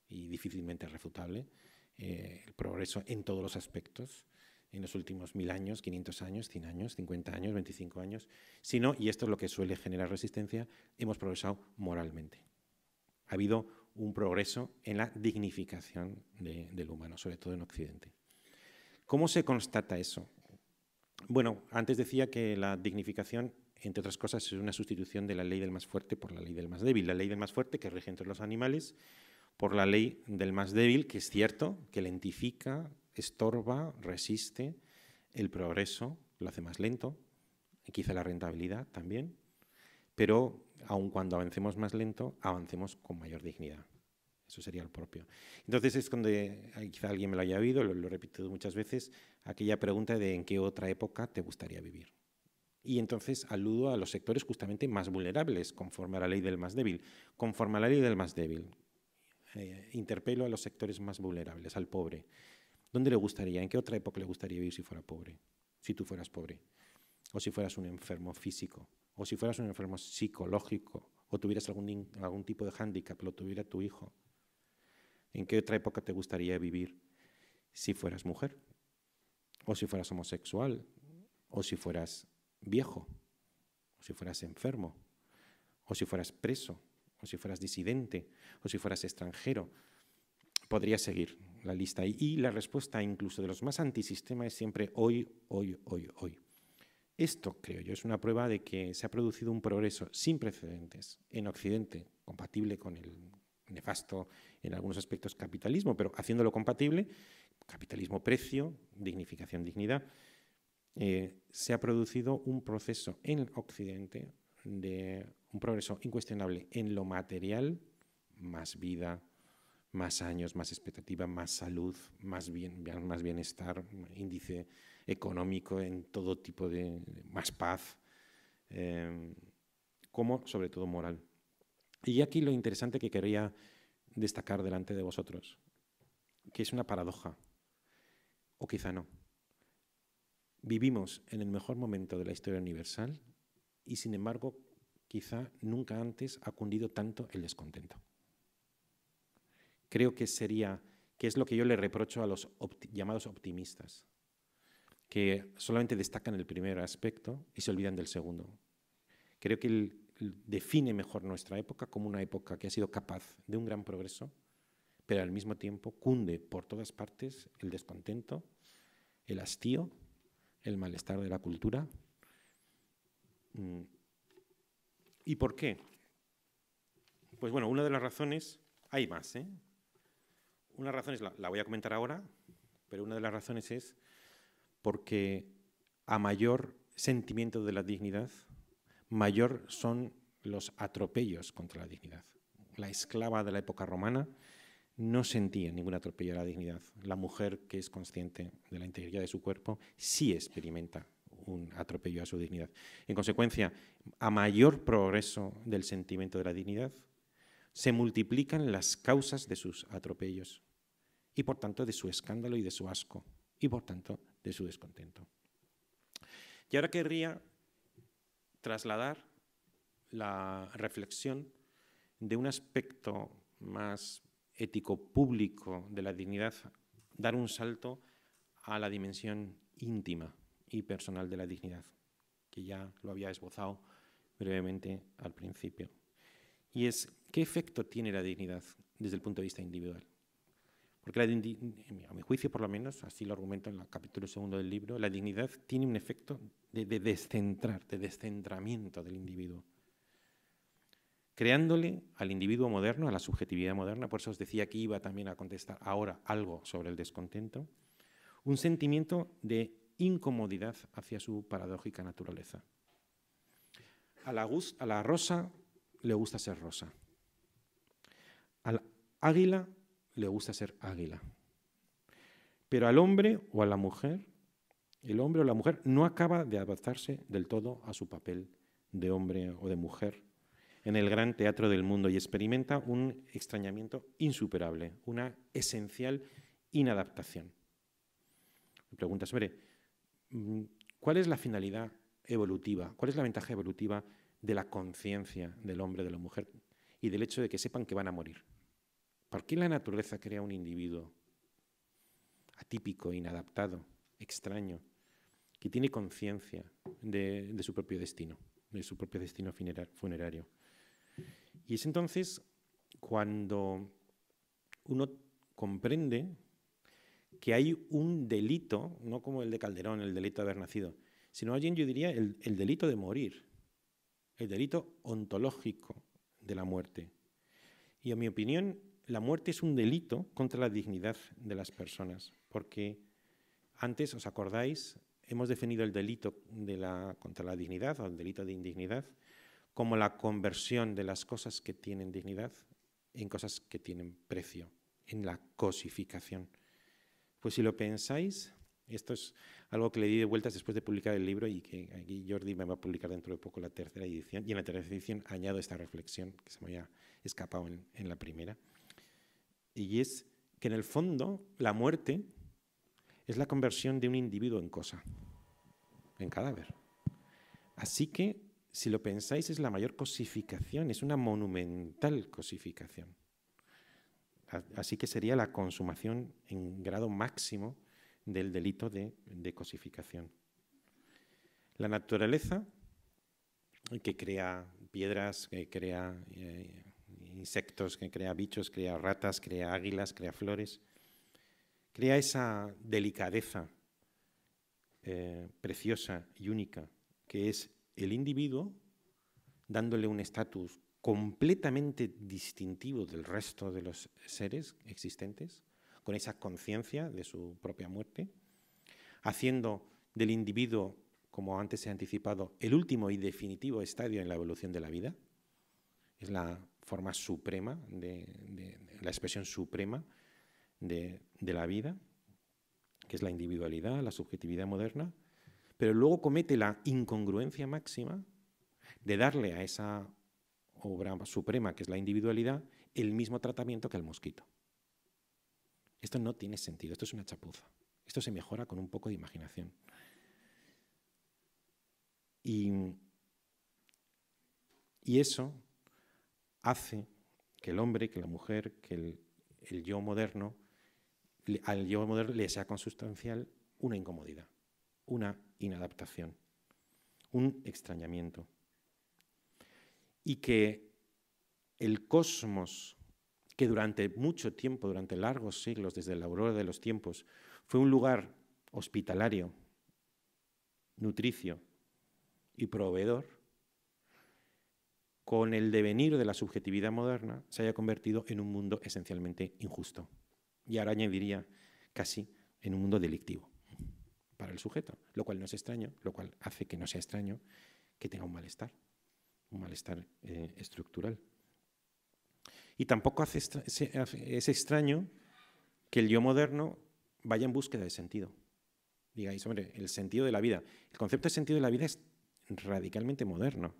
y difícilmente refutable, el progreso en todos los aspectos en los últimos 1000 años, 500 años, 100 años, 50 años, 25 años, sino, y esto es lo que suele generar resistencia, hemos progresado moralmente. Ha habido un progreso en la dignificación del humano, sobre todo en Occidente. ¿Cómo se constata eso? Bueno, antes decía que la dignificación, entre otras cosas, es una sustitución de la ley del más fuerte por la ley del más débil. La ley del más fuerte, que rige entre los animales, por la ley del más débil, que es cierto, que lentifica, estorba, resiste el progreso, lo hace más lento, y quizá la rentabilidad también, pero aun cuando avancemos más lento, avancemos con mayor dignidad. Eso sería el propio. Entonces es cuando, quizá alguien me lo haya oído, lo he repetido muchas veces, aquella pregunta de en qué otra época te gustaría vivir. Y entonces aludo a los sectores justamente más vulnerables, conforme a la ley del más débil. Conforme a la ley del más débil, interpelo a los sectores más vulnerables, al pobre. ¿Dónde le gustaría, en qué otra época le gustaría vivir si fuera pobre? Si tú fueras pobre, o si fueras un enfermo físico, o si fueras un enfermo psicológico, o tuvieras algún tipo de hándicap, lo tuviera tu hijo. ¿En qué otra época te gustaría vivir si fueras mujer? O si fueras homosexual, o si fueras viejo, o si fueras enfermo, o si fueras preso, o si fueras disidente, o si fueras extranjero. Podría seguir la lista. Y la respuesta incluso de los más antisistema es siempre hoy, hoy, hoy, hoy. Esto, creo yo, es una prueba de que se ha producido un progreso sin precedentes en Occidente, compatible con el nefasto en algunos aspectos capitalismo, pero haciéndolo compatible, capitalismo-precio, dignificación-dignidad, se ha producido un proceso en Occidente de un progreso incuestionable en lo material, más vida, más años, más expectativa, más salud, más bienestar, índice económico en todo tipo de más paz, como sobre todo moral. Y aquí lo interesante que quería destacar delante de vosotros, que es una paradoja, o quizá no. Vivimos en el mejor momento de la historia universal y, sin embargo, quizá nunca antes ha cundido tanto el descontento. Creo que es lo que yo le reprocho a los llamados optimistas, que solamente destacan el primer aspecto y se olvidan del segundo. Creo que define mejor nuestra época como una época que ha sido capaz de un gran progreso, pero al mismo tiempo cunde por todas partes el descontento, el hastío, el malestar de la cultura. ¿Y por qué? Pues bueno, una de las razones, hay más, una razón la voy a comentar ahora, pero una de las razones es porque a mayor sentimiento de la dignidad, mayor son los atropellos contra la dignidad. La esclava de la época romana no sentía ningún atropello a la dignidad. La mujer que es consciente de la integridad de su cuerpo sí experimenta un atropello a su dignidad. En consecuencia, a mayor progreso del sentimiento de la dignidad, se multiplican las causas de sus atropellos y, por tanto, de su escándalo y de su asco y, por tanto, de su descontento. Y ahora querría trasladar la reflexión de un aspecto más ético público de la dignidad, dar un salto a la dimensión íntima y personal de la dignidad, que ya lo había esbozado brevemente al principio. Y es, ¿qué efecto tiene la dignidad desde el punto de vista individual? Porque a mi juicio, por lo menos, así lo argumento en el capítulo 2 del libro, la dignidad tiene un efecto de descentramiento del individuo, creándole al individuo moderno, a la subjetividad moderna, por eso os decía que iba también a contestar ahora algo sobre el descontento, un sentimiento de incomodidad hacia su paradójica naturaleza. A la rosa le gusta ser rosa. Al águila le gusta ser águila. Pero al hombre o a la mujer, el hombre o la mujer no acaba de adaptarse del todo a su papel de hombre o de mujer en el gran teatro del mundo y experimenta un extrañamiento insuperable, una esencial inadaptación. Me preguntas, ¿cuál es la finalidad evolutiva? ¿Cuál es la ventaja evolutiva de la conciencia del hombre, de la mujer y del hecho de que sepan que van a morir? ¿Por qué la naturaleza crea un individuo atípico, inadaptado, extraño, que tiene conciencia de su propio destino funerario? Y es entonces cuando uno comprende que hay un delito, no como el de Calderón, el delito de haber nacido, sino más bien yo diría el delito de morir, el delito ontológico de la muerte. Y en mi opinión, la muerte es un delito contra la dignidad de las personas, porque antes, ¿os acordáis? Hemos definido el delito contra la dignidad o el delito de indignidad como la conversión de las cosas que tienen dignidad en cosas que tienen precio, en la cosificación. Pues si lo pensáis, esto es algo que le di de vueltas después de publicar el libro y que aquí Jordi me va a publicar dentro de poco la tercera edición, y en la tercera edición añado esta reflexión que se me había escapado en la primera, y es que en el fondo la muerte es la conversión de un individuo en cosa, en cadáver. Así que, si lo pensáis, es la mayor cosificación, es una monumental cosificación. Así que sería la consumación en grado máximo del delito de cosificación. La naturaleza, que crea piedras, que crea insectos, que crea bichos, crea ratas, crea águilas, crea flores, crea esa delicadeza preciosa y única, que es el individuo dándole un estatus completamente distintivo del resto de los seres existentes, con esa conciencia de su propia muerte, haciendo del individuo, como antes se ha anticipado, el último y definitivo estadio en la evolución de la vida. Es la forma suprema, la expresión suprema de la vida, que es la individualidad, la subjetividad moderna, pero luego comete la incongruencia máxima de darle a esa obra suprema, que es la individualidad, el mismo tratamiento que al mosquito. Esto no tiene sentido, esto es una chapuza. Esto se mejora con un poco de imaginación. Y eso hace que el hombre, que la mujer, que el yo moderno, al yo moderno le sea consustancial una incomodidad, una inadaptación, un extrañamiento. Y que el cosmos, que durante mucho tiempo, durante largos siglos, desde la aurora de los tiempos, fue un lugar hospitalario, nutricio y proveedor, con el devenir de la subjetividad moderna se haya convertido en un mundo esencialmente injusto. Y ahora añadiría casi en un mundo delictivo para el sujeto, lo cual no es extraño, lo cual hace que no sea extraño que tenga un malestar estructural. Y tampoco es extraño que el yo moderno vaya en búsqueda de sentido. Digáis, hombre, el sentido de la vida. El concepto de sentido de la vida es radicalmente moderno.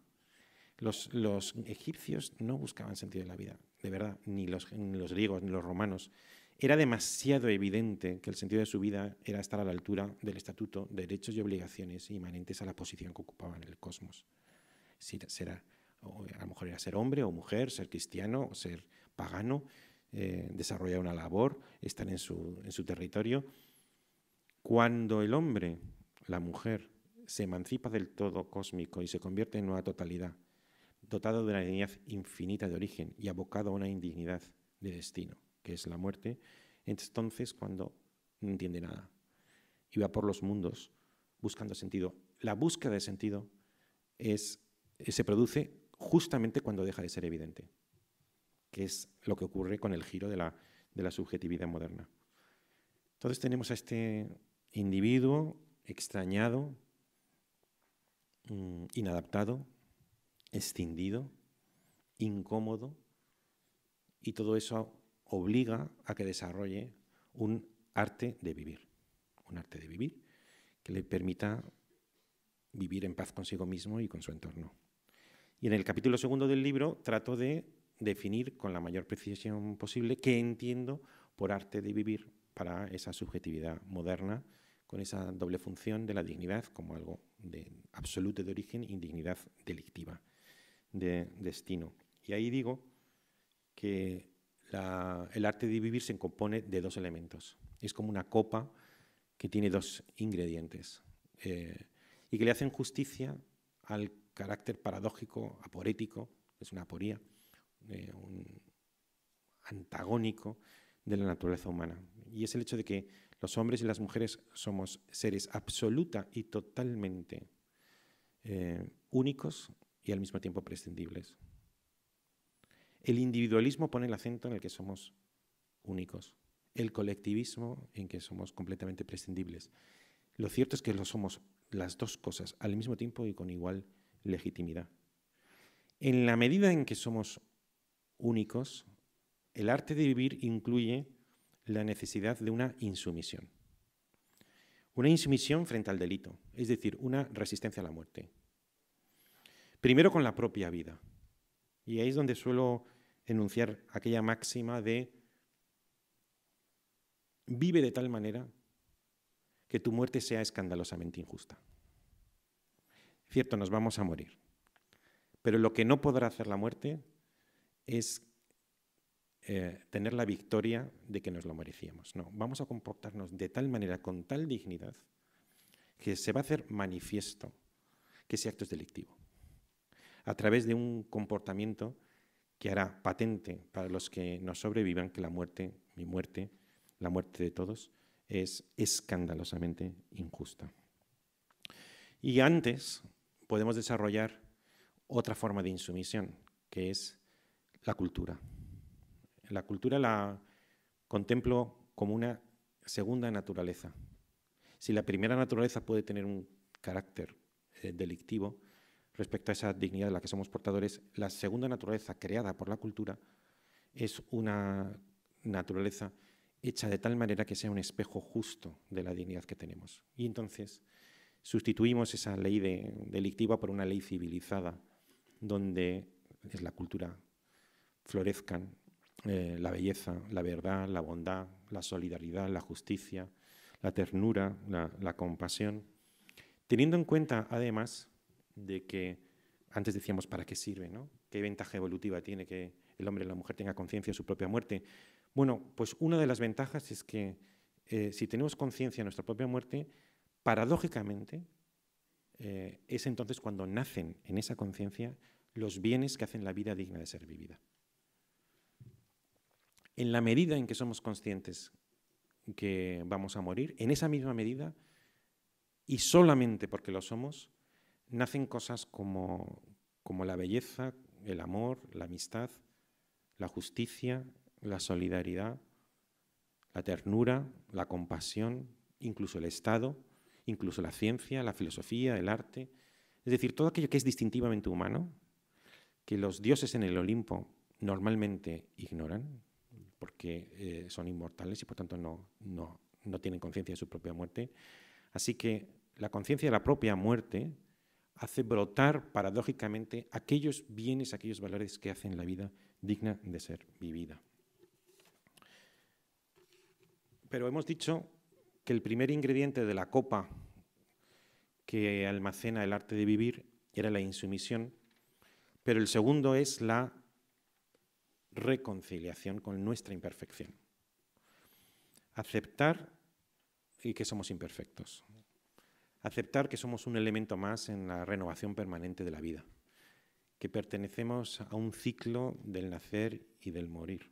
Los egipcios no buscaban sentido de la vida, de verdad, ni los griegos, ni los romanos. Era demasiado evidente que el sentido de su vida era estar a la altura del estatuto de derechos y obligaciones inmanentes a la posición que ocupaban en el cosmos. A lo mejor era ser hombre o mujer, ser cristiano o ser pagano, desarrollar una labor, estar en su territorio. Cuando el hombre, la mujer, se emancipa del todo cósmico y se convierte en una totalidad, dotado de una dignidad infinita de origen y abocado a una indignidad de destino, que es la muerte, entonces cuando no entiende nada y va por los mundos buscando sentido. La búsqueda de sentido se produce justamente cuando deja de ser evidente, que es lo que ocurre con el giro de la subjetividad moderna. Entonces tenemos a este individuo extrañado, inadaptado, escindido, incómodo, y todo eso obliga a que desarrolle un arte de vivir que le permita vivir en paz consigo mismo y con su entorno. Y en el capítulo 2 del libro trato de definir con la mayor precisión posible qué entiendo por arte de vivir para esa subjetividad moderna, con esa doble función de la dignidad como algo de absoluto de origen y dignidad delictiva de destino. Y ahí digo que el arte de vivir se compone de dos elementos. Es como una copa que tiene dos ingredientes y que le hacen justicia al carácter paradójico, aporético, es una aporía, un antagónico de la naturaleza humana. Y es el hecho de que los hombres y las mujeres somos seres absoluta y totalmente únicos y al mismo tiempo prescindibles. El individualismo pone el acento en el que somos únicos. El colectivismo en que somos completamente prescindibles. Lo cierto es que lo somos las dos cosas al mismo tiempo y con igual legitimidad. En la medida en que somos únicos, el arte de vivir incluye la necesidad de una insumisión. Una insumisión frente al delito, es decir, una resistencia a la muerte. Primero con la propia vida. Y ahí es donde suelo enunciar aquella máxima de vive de tal manera que tu muerte sea escandalosamente injusta. Cierto, nos vamos a morir. Pero lo que no podrá hacer la muerte es tener la victoria de que nos lo merecíamos. No, vamos a comportarnos de tal manera, con tal dignidad, que se va a hacer manifiesto que ese acto es delictivo, a través de un comportamiento que hará patente para los que nos sobrevivan que la muerte, mi muerte, la muerte de todos, es escandalosamente injusta. Y antes podemos desarrollar otra forma de insumisión, que es la cultura. La cultura la contemplo como una segunda naturaleza. Si la primera naturaleza puede tener un carácter delictivo respecto a esa dignidad de la que somos portadores, la segunda naturaleza creada por la cultura es una naturaleza hecha de tal manera que sea un espejo justo de la dignidad que tenemos. Y entonces sustituimos esa ley delictiva por una ley civilizada, donde es la cultura florezcan la belleza, la verdad, la bondad, la solidaridad, la justicia, la ternura, la compasión, teniendo en cuenta además de que, antes decíamos para qué sirve, ¿no? ¿Qué ventaja evolutiva tiene que el hombre y la mujer tengan conciencia de su propia muerte? Bueno, pues una de las ventajas es que si tenemos conciencia de nuestra propia muerte, paradójicamente es entonces cuando nacen en esa conciencia los bienes que hacen la vida digna de ser vivida. En la medida en que somos conscientes que vamos a morir, en esa misma medida, y solamente porque lo somos, nacen cosas como la belleza, el amor, la amistad, la justicia, la solidaridad, la ternura, la compasión, incluso el Estado, incluso la ciencia, la filosofía, el arte. Es decir, todo aquello que es distintivamente humano, que los dioses en el Olimpo normalmente ignoran, porque son inmortales y por tanto no tienen conciencia de su propia muerte. Así que la conciencia de la propia muerte hace brotar paradójicamente aquellos bienes, aquellos valores que hacen la vida digna de ser vivida. Pero hemos dicho que el primer ingrediente de la copa que almacena el arte de vivir era la insumisión, pero el segundo es la reconciliación con nuestra imperfección. Aceptar que somos imperfectos. Aceptar que somos un elemento más en la renovación permanente de la vida, que pertenecemos a un ciclo del nacer y del morir.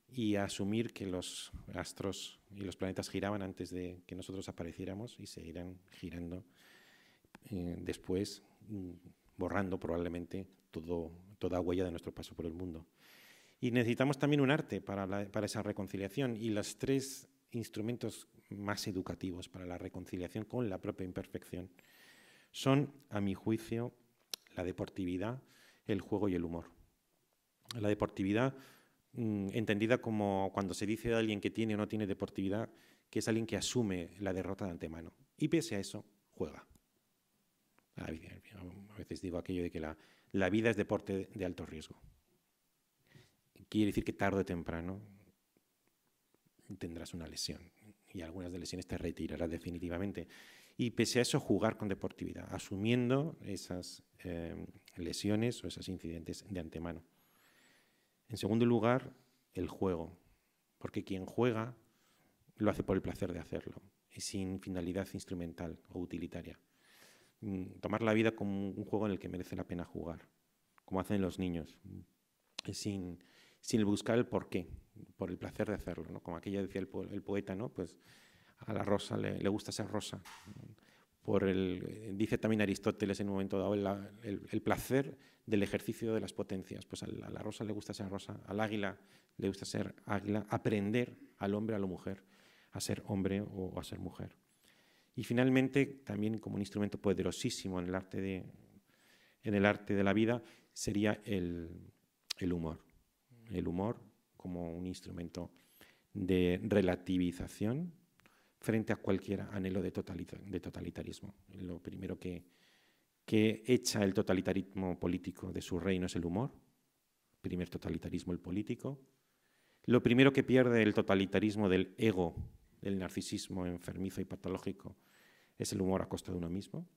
Y asumir que los astros y los planetas giraban antes de que nosotros apareciéramos y seguirán girando después, borrando probablemente toda huella de nuestro paso por el mundo. Y necesitamos también un arte para esa reconciliación, y los tres instrumentos más educativos para la reconciliación con la propia imperfección son, a mi juicio, la deportividad, el juego y el humor. La deportividad, entendida como cuando se dice de alguien que tiene o no tiene deportividad, que es alguien que asume la derrota de antemano y pese a eso juega. A veces digo aquello de que la vida es deporte de alto riesgo. Quiere decir que tarde o temprano tendrás una lesión y algunas de las lesiones te retirarás definitivamente. Y pese a eso, jugar con deportividad, asumiendo esas lesiones o esos incidentes de antemano. En segundo lugar, el juego, porque quien juega lo hace por el placer de hacerlo y sin finalidad instrumental o utilitaria. Tomar la vida como un juego en el que merece la pena jugar, como hacen los niños, sin el buscar el porqué, por el placer de hacerlo, ¿no? Como aquella decía el poeta, ¿no? Pues a la rosa le gusta ser rosa, dice también Aristóteles en un momento dado, el placer del ejercicio de las potencias. Pues a la rosa le gusta ser rosa, al águila le gusta ser águila, aprender al hombre, a la mujer, a ser hombre o a ser mujer. Y finalmente, también como un instrumento poderosísimo en el arte de la vida, sería el humor. El humor como un instrumento de relativización frente a cualquier anhelo de totalitarismo. Lo primero que echa el totalitarismo político de su reino es el humor. Primer totalitarismo, el político. Lo primero que pierde el totalitarismo del ego, del narcisismo enfermizo y patológico, es el humor a costa de uno mismo.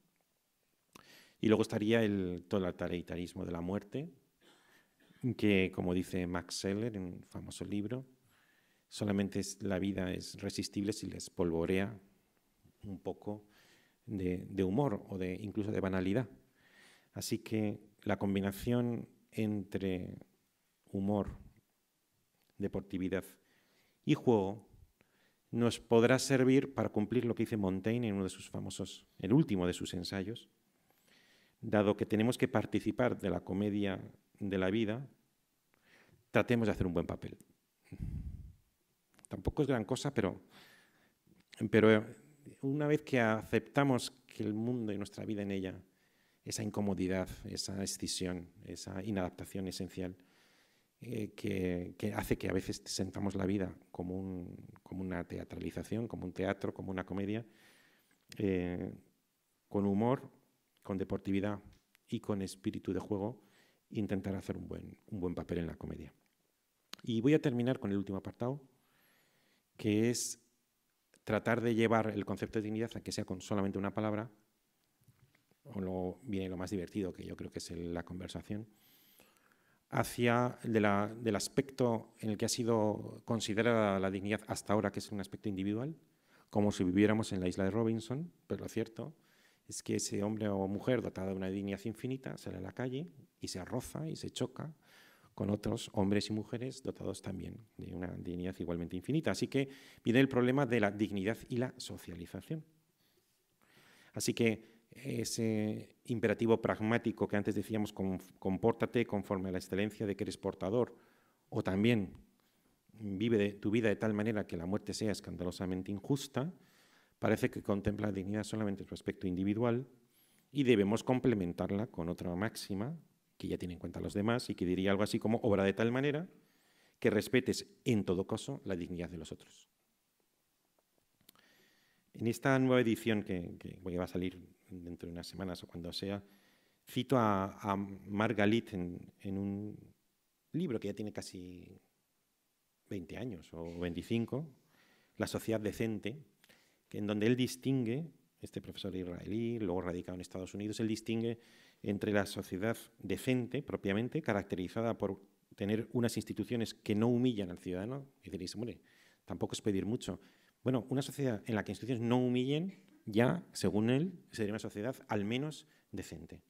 Y luego estaría el totalitarismo de la muerte, que, como dice Max Scheler en un famoso libro, solamente la vida es resistible si les polvorea un poco de humor o incluso de banalidad. Así que la combinación entre humor, deportividad y juego nos podrá servir para cumplir lo que dice Montaigne en uno de sus famosos, el último de sus ensayos. Dado que tenemos que participar de la comedia de la vida, tratemos de hacer un buen papel. Tampoco es gran cosa, pero una vez que aceptamos que el mundo y nuestra vida en ella, esa incomodidad, esa escisión, esa inadaptación esencial, que hace que a veces sentamos la vida como una teatralización, como un teatro, como una comedia, con humor, con deportividad y con espíritu de juego, intentar hacer un buen papel en la comedia. Y voy a terminar con el último apartado, que es tratar de llevar el concepto de dignidad a que sea con solamente una palabra, o luego viene lo más divertido, que yo creo que es la conversación, hacia del aspecto en el que ha sido considerada la dignidad hasta ahora, que es un aspecto individual, como si viviéramos en la isla de Robinson, pero lo cierto es que ese hombre o mujer dotado de una dignidad infinita sale a la calle y se roza y se choca con otros hombres y mujeres dotados también de una dignidad igualmente infinita. Así que viene el problema de la dignidad y la socialización. Así que ese imperativo pragmático que antes decíamos, compórtate conforme a la excelencia de que eres portador, o también vive tu vida de tal manera que la muerte sea escandalosamente injusta, parece que contempla la dignidad solamente en su aspecto individual y debemos complementarla con otra máxima que ya tiene en cuenta a los demás y que diría algo así como: obra de tal manera que respetes en todo caso la dignidad de los otros. En esta nueva edición que va a salir dentro de unas semanas o cuando sea, cito a Margalit en un libro que ya tiene casi 20 años o 25, La sociedad decente, en donde él distingue, este profesor israelí, luego radicado en Estados Unidos, él distingue entre la sociedad decente, propiamente, caracterizada por tener unas instituciones que no humillan al ciudadano, y diréis, hombre, tampoco es pedir mucho. Bueno, una sociedad en la que instituciones no humillen, ya, según él, sería una sociedad al menos decente.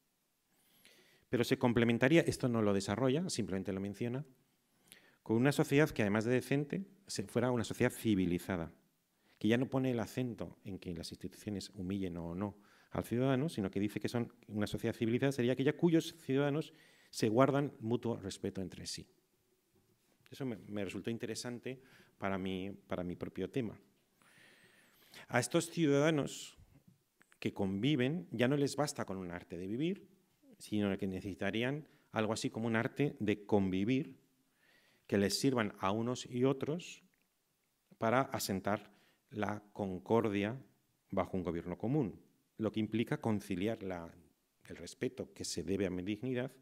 Pero se complementaría, esto no lo desarrolla, simplemente lo menciona, con una sociedad que además de decente, fuera una sociedad civilizada, que ya no pone el acento en que las instituciones humillen o no al ciudadano, sino que dice que una sociedad civilizada sería aquella cuyos ciudadanos se guardan mutuo respeto entre sí. Eso me resultó interesante para mi propio tema. A estos ciudadanos que conviven ya no les basta con un arte de vivir, sino que necesitarían algo así como un arte de convivir que les sirvan a unos y otros para asentar la concordia bajo un gobierno común, lo que implica conciliar el respeto que se debe a mi dignidad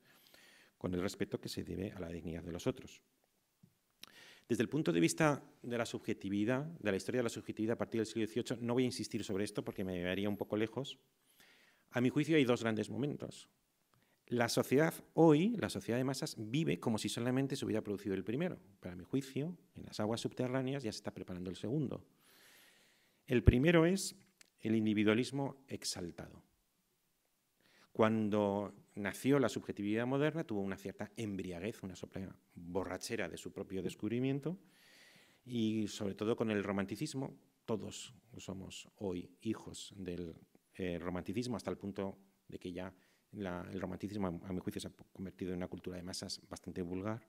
con el respeto que se debe a la dignidad de los otros. Desde el punto de vista de la subjetividad, de la historia de la subjetividad a partir del siglo XVIII, no voy a insistir sobre esto porque me llevaría un poco lejos. A mi juicio hay dos grandes momentos. La sociedad hoy, la sociedad de masas, vive como si solamente se hubiera producido el primero. Para mi juicio, en las aguas subterráneas ya se está preparando el segundo. El primero es el individualismo exaltado. Cuando nació la subjetividad moderna, tuvo una cierta embriaguez, una sopla borrachera de su propio descubrimiento, y sobre todo con el romanticismo, todos somos hoy hijos del romanticismo, hasta el punto de que ya el romanticismo, a mi juicio, se ha convertido en una cultura de masas bastante vulgar.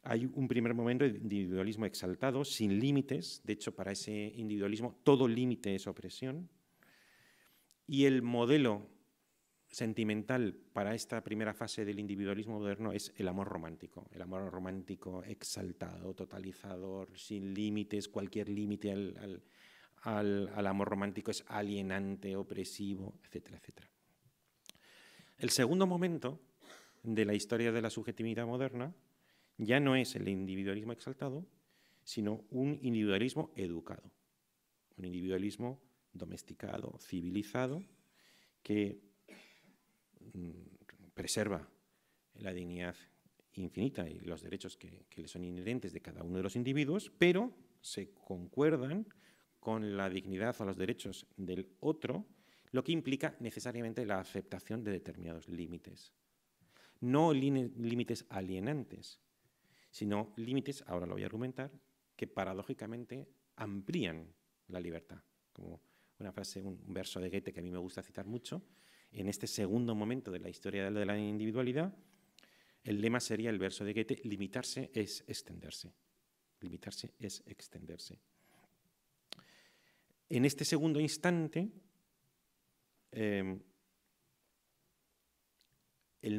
Hay un primer momento de individualismo exaltado, sin límites. De hecho, para ese individualismo todo límite es opresión. Y el modelo sentimental para esta primera fase del individualismo moderno es el amor romántico exaltado, totalizador, sin límites. Cualquier límite al amor romántico es alienante, opresivo, etcétera, etcétera. El segundo momento de la historia de la subjetividad moderna ya no es el individualismo exaltado, sino un individualismo educado, un individualismo domesticado, civilizado, que preserva la dignidad infinita y los derechos que le son inherentes de cada uno de los individuos, pero se concuerdan con la dignidad o los derechos del otro, lo que implica necesariamente la aceptación de determinados límites. No límites alienantes, sino límites, ahora lo voy a argumentar, que paradójicamente amplían la libertad. Como una frase, un verso de Goethe que a mí me gusta citar mucho, en este segundo momento de la historia de la individualidad, el lema sería el verso de Goethe: limitarse es extenderse. Limitarse es extenderse. En este segundo instante, el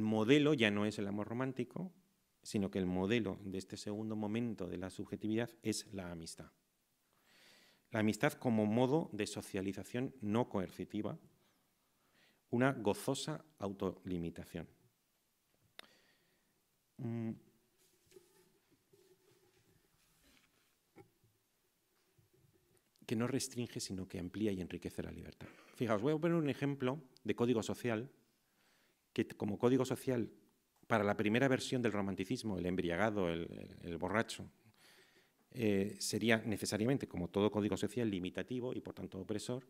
modelo ya no es el amor romántico, sino que el modelo de este segundo momento de la subjetividad es la amistad. La amistad como modo de socialización no coercitiva, una gozosa autolimitación. Que no restringe, sino que amplía y enriquece la libertad. Fijaos, voy a poner un ejemplo de código social, que como código social, para la primera versión del romanticismo, el embriagado, el borracho, sería necesariamente, como todo código social, limitativo y por tanto opresor,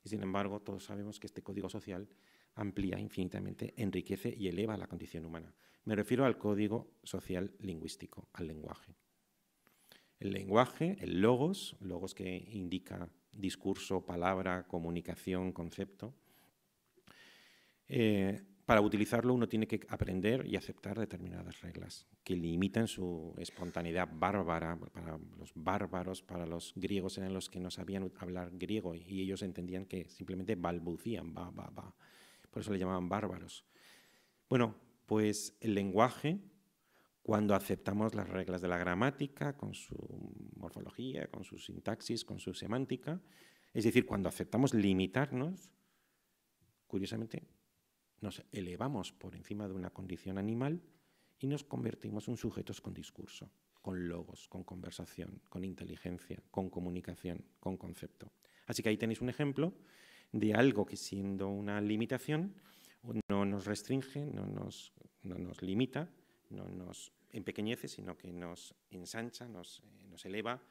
y sin embargo todos sabemos que este código social amplía infinitamente, enriquece y eleva la condición humana. Me refiero al código social lingüístico, al lenguaje. El lenguaje, el logos que indica discurso, palabra, comunicación, concepto. Para utilizarlo uno tiene que aprender y aceptar determinadas reglas que limitan su espontaneidad bárbara. Para los bárbaros, para los griegos, eran los que no sabían hablar griego y ellos entendían que simplemente balbucían, ba. Por eso le llamaban bárbaros. Bueno, pues el lenguaje, cuando aceptamos las reglas de la gramática, con su morfología, con su sintaxis, con su semántica, es decir, cuando aceptamos limitarnos, curiosamente, nos elevamos por encima de una condición animal y nos convertimos en sujetos con discurso, con logos, con conversación, con inteligencia, con comunicación, con concepto. Así que ahí tenéis un ejemplo de algo que, siendo una limitación, no nos restringe, no nos limita, no nos empequeñece, sino que nos ensancha, nos eleva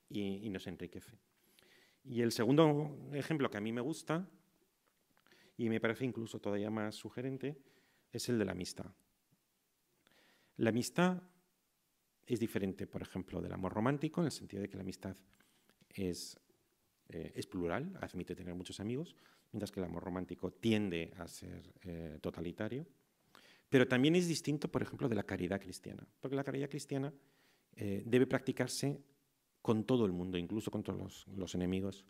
y nos enriquece. Y el segundo ejemplo que a mí me gusta, y me parece incluso todavía más sugerente, es el de la amistad. La amistad es diferente, por ejemplo, del amor romántico, en el sentido de que la amistad es plural, admite tener muchos amigos, mientras que el amor romántico tiende a ser totalitario. Pero también es distinto, por ejemplo, de la caridad cristiana, porque la caridad cristiana debe practicarse con todo el mundo, incluso con todos los enemigos,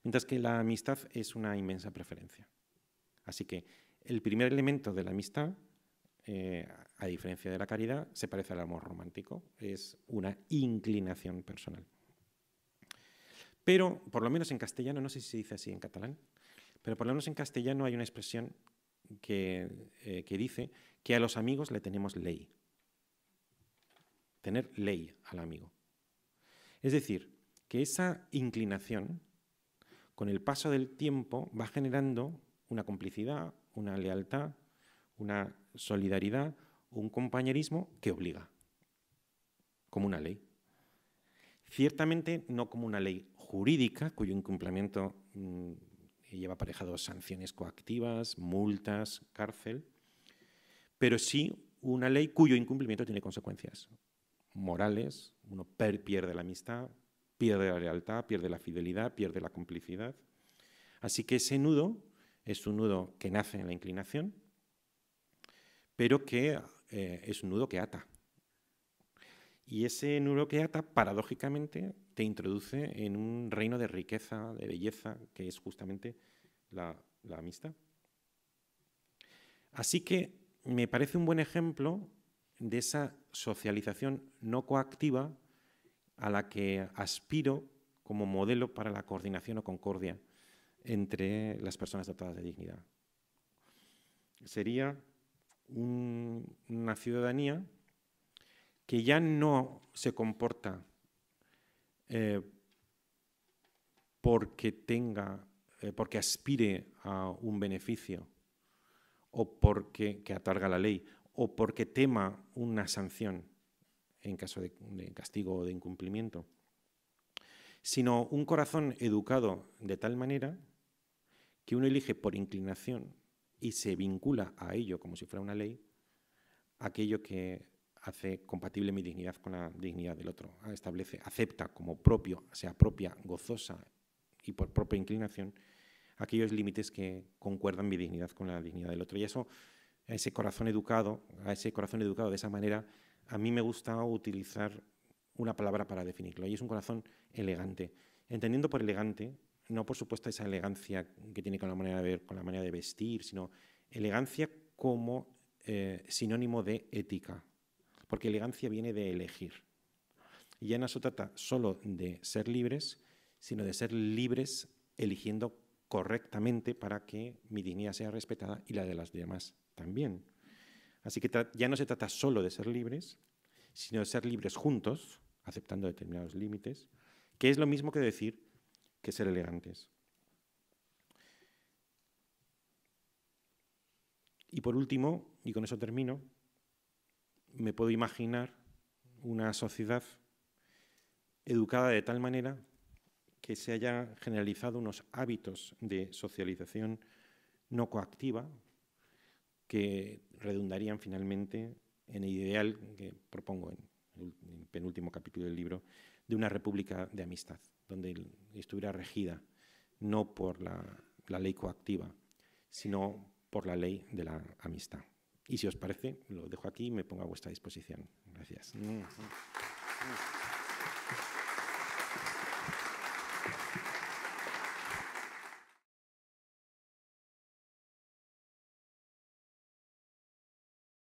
mientras que la amistad es una inmensa preferencia. Así que el primer elemento de la amistad, a diferencia de la caridad, se parece al amor romántico, es una inclinación personal. Pero, por lo menos en castellano, no sé si se dice así en catalán, pero por lo menos en castellano hay una expresión que dice que a los amigos le tenemos ley. Tener ley al amigo. Es decir, que esa inclinación, con el paso del tiempo, va generando una complicidad, una lealtad, una solidaridad, un compañerismo que obliga, como una ley. Ciertamente no como una ley jurídica, cuyo incumplimiento lleva aparejado sanciones coactivas, multas, cárcel, pero sí una ley cuyo incumplimiento tiene consecuencias morales. Uno pierde la amistad, pierde la lealtad, pierde la fidelidad, pierde la complicidad. Así que ese nudo es un nudo que nace en la inclinación, pero que es un nudo que ata. Y ese nudo que ata, paradójicamente, te introduce en un reino de riqueza, de belleza, que es justamente la amistad. Así que me parece un buen ejemplo de esa socialización no coactiva a la que aspiro como modelo para la coordinación o concordia entre las personas dotadas de dignidad. Sería una ciudadanía que ya no se comporta porque aspire a un beneficio o porque atarga la ley o porque tema una sanción en caso de castigo o de incumplimiento, sino un corazón educado de tal manera que uno elige por inclinación y se vincula a ello como si fuera una ley, aquello que hace compatible mi dignidad con la dignidad del otro. Establece, acepta como propio, se apropia gozosa y por propia inclinación aquellos límites que concuerdan mi dignidad con la dignidad del otro. Y eso, a ese corazón educado de esa manera, a mí me gusta utilizar una palabra para definirlo, y es un corazón elegante. Entendiendo por elegante, no por supuesto esa elegancia que tiene con la manera de ver, con la manera de vestir, sino elegancia como sinónimo de ética, porque elegancia viene de elegir. Y ya no se trata solo de ser libres, sino de ser libres eligiendo correctamente para que mi dignidad sea respetada y la de las demás también. Así que ya no se trata solo de ser libres, sino de ser libres juntos, aceptando determinados límites, que es lo mismo que decir que ser elegantes. Y por último, y con eso termino, me puedo imaginar una sociedad educada de tal manera que se hayan generalizado unos hábitos de socialización no coactiva que redundarían finalmente en el ideal que propongo en el penúltimo capítulo del libro, de una república de amistad, donde estuviera regida no por la ley coactiva, sino por la ley de la amistad. Y si os parece, lo dejo aquí y me pongo a vuestra disposición. Gracias.